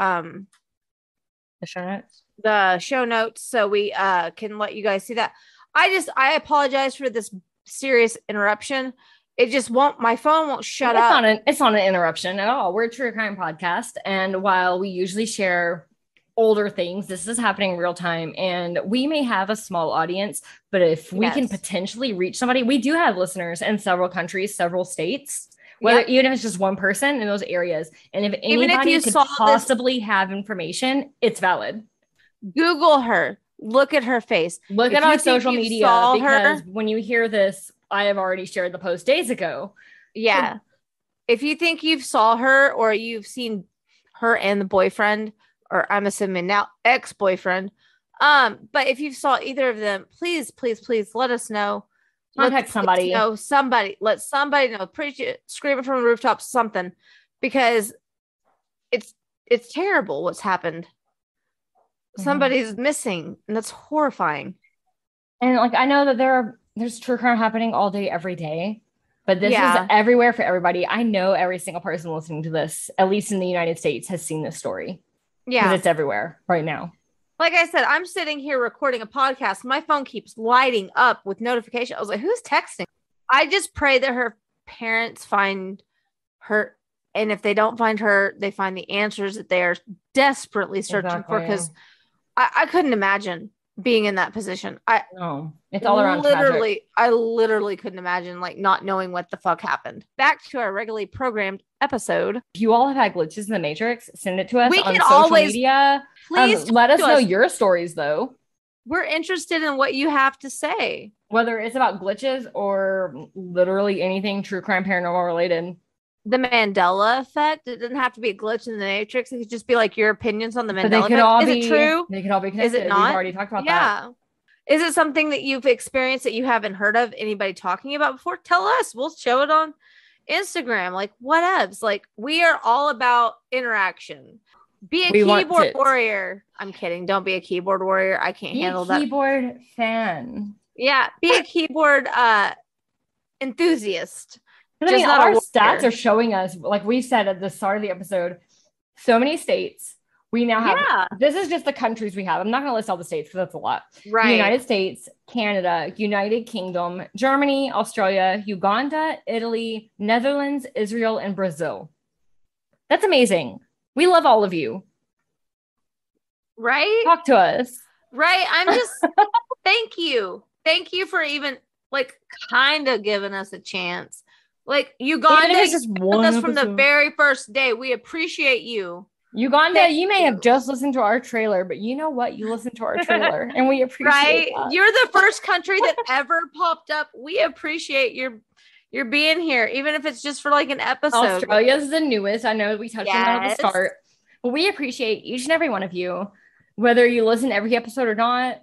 the show notes so we can let you guys see that. I apologize for this serious interruption. It just my phone won't shut up. It's not an interruption at all. We're a true crime podcast, and while we usually share older things, this is happening real time, and we may have a small audience, but if we can potentially reach somebody, we do have listeners in several countries, several states, even if it's just one person in those areas, and if anybody could possibly have information, it's valid. Google her, look at her face, look at our social media, because when you hear this, I have already shared the post days ago. Yeah. If you think you've saw her, or you've seen her and the boyfriend, or I'm assuming now ex-boyfriend. But if you saw either of them, please let us know. Contact somebody. Let somebody know. Preach it, scream it from the rooftops, something, because it's terrible what's happened. Somebody's missing, and that's horrifying. And like, I know that there's true crime happening all day, every day, but this is everywhere for everybody. I know every single person listening to this, at least in the United States, has seen this story. Yeah. Because it's everywhere right now. Like I said, I'm sitting here recording a podcast. My phone keeps lighting up with notifications. I was like, who's texting? I just pray that her parents find her. And if they don't find her, they find the answers that they are desperately searching for. Because I couldn't imagine being in that position. It's all around tragic. I literally couldn't imagine like not knowing what the fuck happened. Back to our regularly programmed episode. If you all have had glitches in the Matrix, send it to us on social media. Please let us know your stories, though. We're interested in what you have to say, whether it's about glitches or literally anything true crime paranormal related. The Mandela effect. It doesn't have to be a glitch in the Matrix. It could just be like your opinions on the Mandela effect. Is it true? They could all be connected. Is it not? We've already talked about that. Is it something that you've experienced that you haven't heard of anybody talking about before? Tell us. We'll show it on Instagram. Like, whatevs. Like, we are all about interaction. Be a keyboard warrior. I'm kidding. Don't be a keyboard warrior. I can't handle that. Keyboard fan. Yeah. Be a keyboard enthusiast. I mean, our stats are showing us, like we said at the start of the episode, so many states. We now have, this is just the countries we have. I'm not going to list all the states because that's a lot. Right. The United States, Canada, United Kingdom, Germany, Australia, Uganda, Italy, Netherlands, Israel, and Brazil. That's amazing. We love all of you. Right? Talk to us. Right. I'm just, thank you. Thank you for even like kind of giving us a chance. Like Uganda, just with us from the very first day. We appreciate you. Uganda, you may have just listened to our trailer, but you know what? You listened to our trailer and we appreciate that. You're the first country that ever popped up. We appreciate your being here, even if it's just for like an episode. Australia's the newest. I know we touched on that at the start. But we appreciate each and every one of you, whether you listen to every episode or not.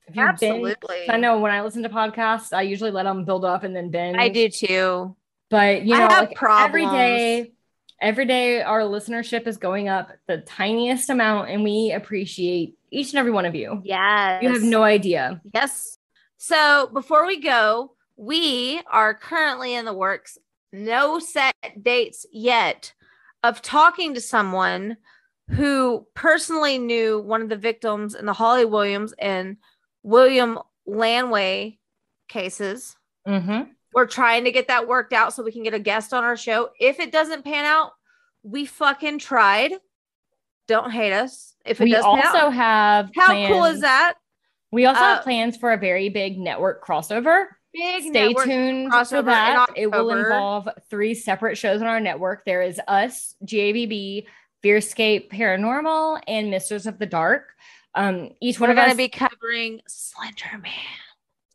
If you've Absolutely. I know when I listen to podcasts, I usually let them build up and then binge. I do too. But you know, I have like problems. every day our listenership is going up the tiniest amount, and we appreciate each and every one of you. Yes. You have no idea. Yes. So before we go, we are currently in the works, no set dates yet, of talking to someone who personally knew one of the victims in the Holly Williams and William Lanway cases. Mm-hmm. We're trying to get that worked out so we can get a guest on our show. If it doesn't pan out, we fucking tried. Don't hate us. If it does pan out. We also have How cool is that? We also have plans for a very big network crossover. Stay tuned for that. It will involve 3 separate shows on our network. There is us, GABB, Fearscape Paranormal, and Misters of the Dark. Each one of us going to be covering Slender Man.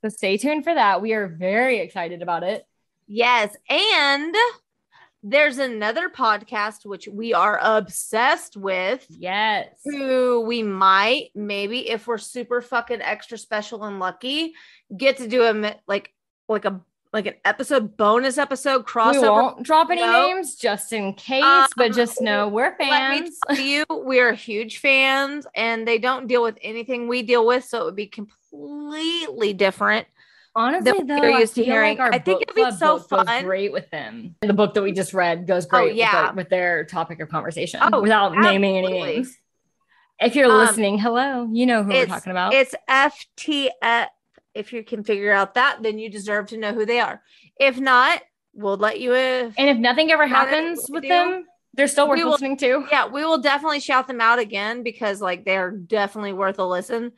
So stay tuned for that. We are very excited about it. Yes. And there's another podcast which we are obsessed with. Yes. Who we might, maybe if we're super fucking extra special and lucky, get to do an episode, bonus episode crossover. We won't drop any names just in case, but just know we're fans. Let me tell you, we're huge fans, and they don't deal with anything we deal with, so it would be completely different. Honestly, though, I think it'd be so fun. Goes great with them. The book that we just read goes great with their topic of conversation without naming any names. If you're listening, hello, you know who we're talking about. It's FTF. If you can figure out that, then you deserve to know who they are. If not, we'll let you in. And if nothing ever happens with them, they're still worth listening to. Yeah, we will definitely shout them out again because like they're definitely worth a listen.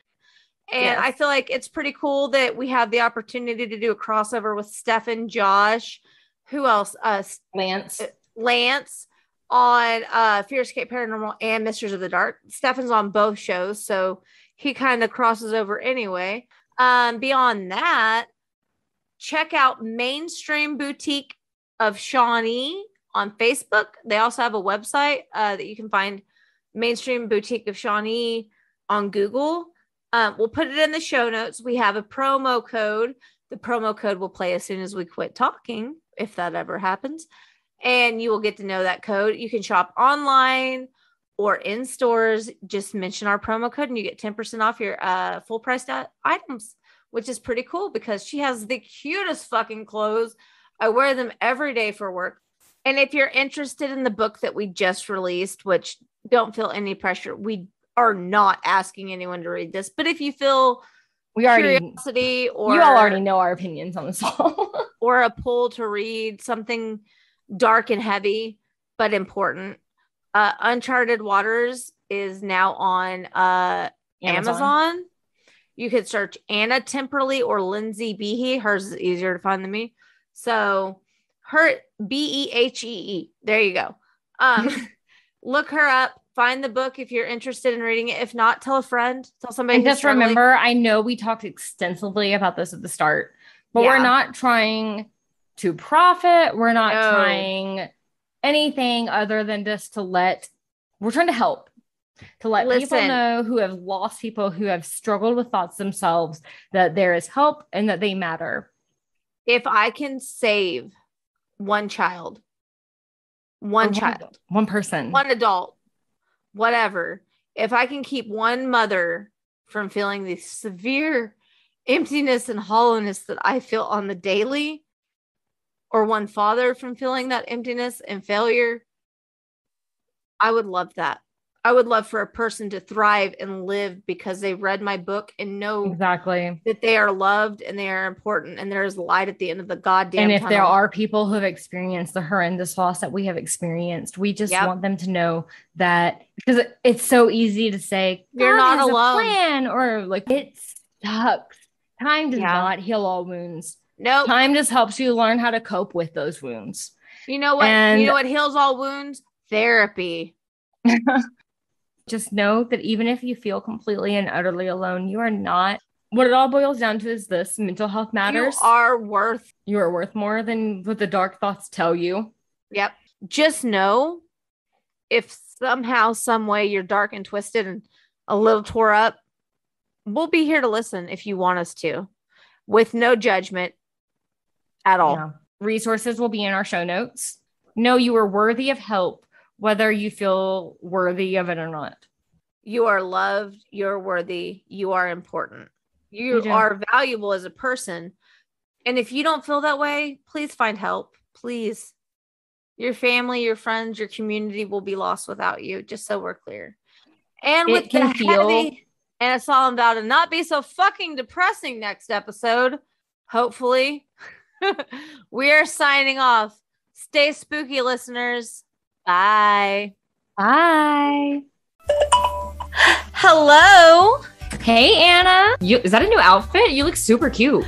And I feel like it's pretty cool that we have the opportunity to do a crossover with Steph and Josh. Who else? Lance on Fearscape Paranormal and Misters of the Dark. Stefan's on both shows, so he kind of crosses over anyway. Beyond that, check out Mainstream Boutique of Shawnee on Facebook. They also have a website that you can find, Mainstream Boutique of Shawnee, on Google. We'll put it in the show notes. We have a promo code. The promo code will play as soon as we quit talking, if that ever happens. And you will get to know that code. You can shop online or in stores. Just mention our promo code and you get 10% off your full price items, which is pretty cool because she has the cutest fucking clothes. I wear them every day for work. And if you're interested in the book that we just released, which don't feel any pressure, we are not asking anyone to read this, but if you feel curiosity or you all already know our opinions on this all or a pull to read something dark and heavy but important, Uncharted Waters is now on Amazon. You could search Anna Temperley or Lindsey Behe. Hers is easier to find than me, so her Behee. There you go. Look her up. Find the book if you're interested in reading it. If not, tell a friend. Tell somebody. And just remember, I know we talked extensively about this at the start, but we're not trying to profit. We're not trying anything other than just we're trying to help. To let people know who have lost people, who have struggled with thoughts themselves, that there is help and that they matter. If I can save one child, one person, one adult, whatever, if I can keep one mother from feeling the severe emptiness and hollowness that I feel on the daily, or one father from feeling that emptiness and failure, I would love that. I would love for a person to thrive and live because they read my book and know exactly that they are loved and they are important and there is light at the end of the goddamn tunnel. And if tunnel. there are people who have experienced the horrendous loss that we have experienced, we just want them to know that, because it's so easy to say you're not alone, plan, or like it sucks. Time does not heal all wounds. No, time just helps you learn how to cope with those wounds. You know what? You know what heals all wounds? Therapy. Just know that even if you feel completely and utterly alone, you are not. What it all boils down to is this: mental health matters. You are worth more than what the dark thoughts tell you. Yep. Just know if somehow, some way you're dark and twisted and a little tore up, we'll be here to listen if you want us to, with no judgment at all. Yeah. Resources will be in our show notes. Know you are worthy of help, whether you feel worthy of it or not. You are loved. You're worthy. You are important. You are valuable as a person. And if you don't feel that way, please find help. Please. Your family, your friends, your community will be lost without you, just so we're clear. And with the heavy and a solemn vow to not be so fucking depressing next episode, hopefully, we are signing off. Stay spooky, listeners. Bye. Bye. Hello. Hey, Anna. Is that a new outfit? You look super cute.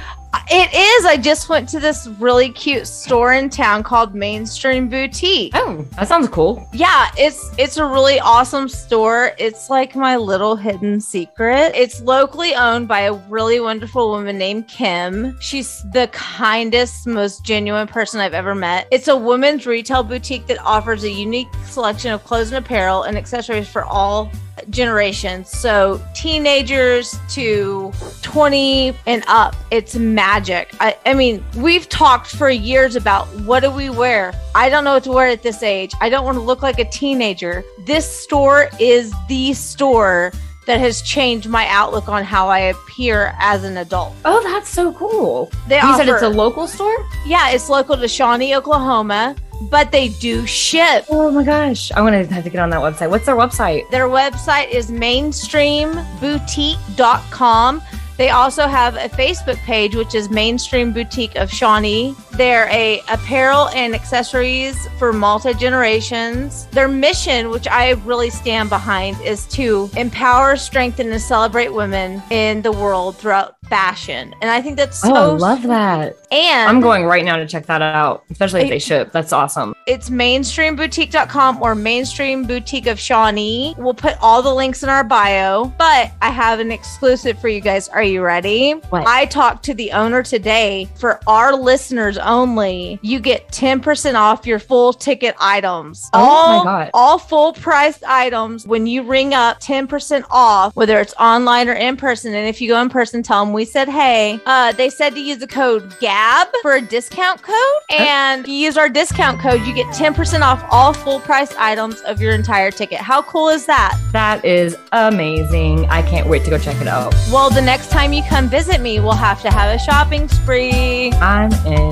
It is. I just went to this really cute store in town called Mainstream Boutique. Oh, that sounds cool. Yeah, it's a really awesome store. It's like my little hidden secret. It's locally owned by a really wonderful woman named Kim. She's the kindest, most genuine person I've ever met. It's a women's retail boutique that offers a unique selection of clothes and apparel and accessories for all generations. So teenagers to 20 and up. It's magic. I mean, we've talked for years about what do we wear? I don't know what to wear at this age. I don't want to look like a teenager. This store is the store that has changed my outlook on how I appear as an adult. Oh, that's so cool. You said it's a local store? Yeah, it's local to Shawnee, Oklahoma, but they do ship. Oh my gosh. I'm going to have to get on that website. What's their website? Their website is mainstreamboutique.com. They also have a Facebook page, which is Mainstream Boutique of Shawnee. They're a apparel and accessories for multi-generations. Their mission, which I really stand behind, is to empower, strengthen, and celebrate women in the world throughout fashion. And I think that's so... Oh, I love that. And I'm going right now to check that out, especially if they ship. That's awesome. It's mainstreamboutique.com or Mainstream Boutique of Shawnee. We'll put all the links in our bio, but I have an exclusive for you guys. Are you ready? What? I talked to the owner today. For our listeners only, you get 10% off your full ticket items. Oh my God. All full priced items when you ring up, 10% off, whether it's online or in person. And if you go in person, tell them we said, hey, they said to use the code GABB for a discount code. And if you use our discount code, you get 10% off all full price items of your entire ticket. How cool is that? That is amazing. I can't wait to go check it out. Well, the next time you come visit me, we'll have to have a shopping spree. I'm in.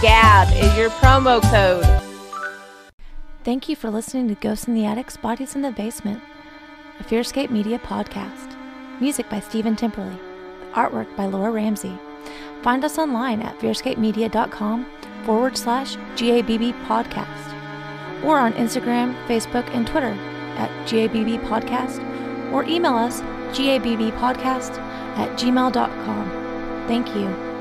GABB is your promo code. Thank you for listening to Ghosts in the Attics, Bodies in the Basement, a Fearscape Media podcast. Music by Stephen Timperley. Artwork by Laura Ramsey. Find us online at fearscapemedia.com/GABB podcast or on Instagram, Facebook, and Twitter at GABB podcast or email us gabbpodcast@gmail.com. Thank you.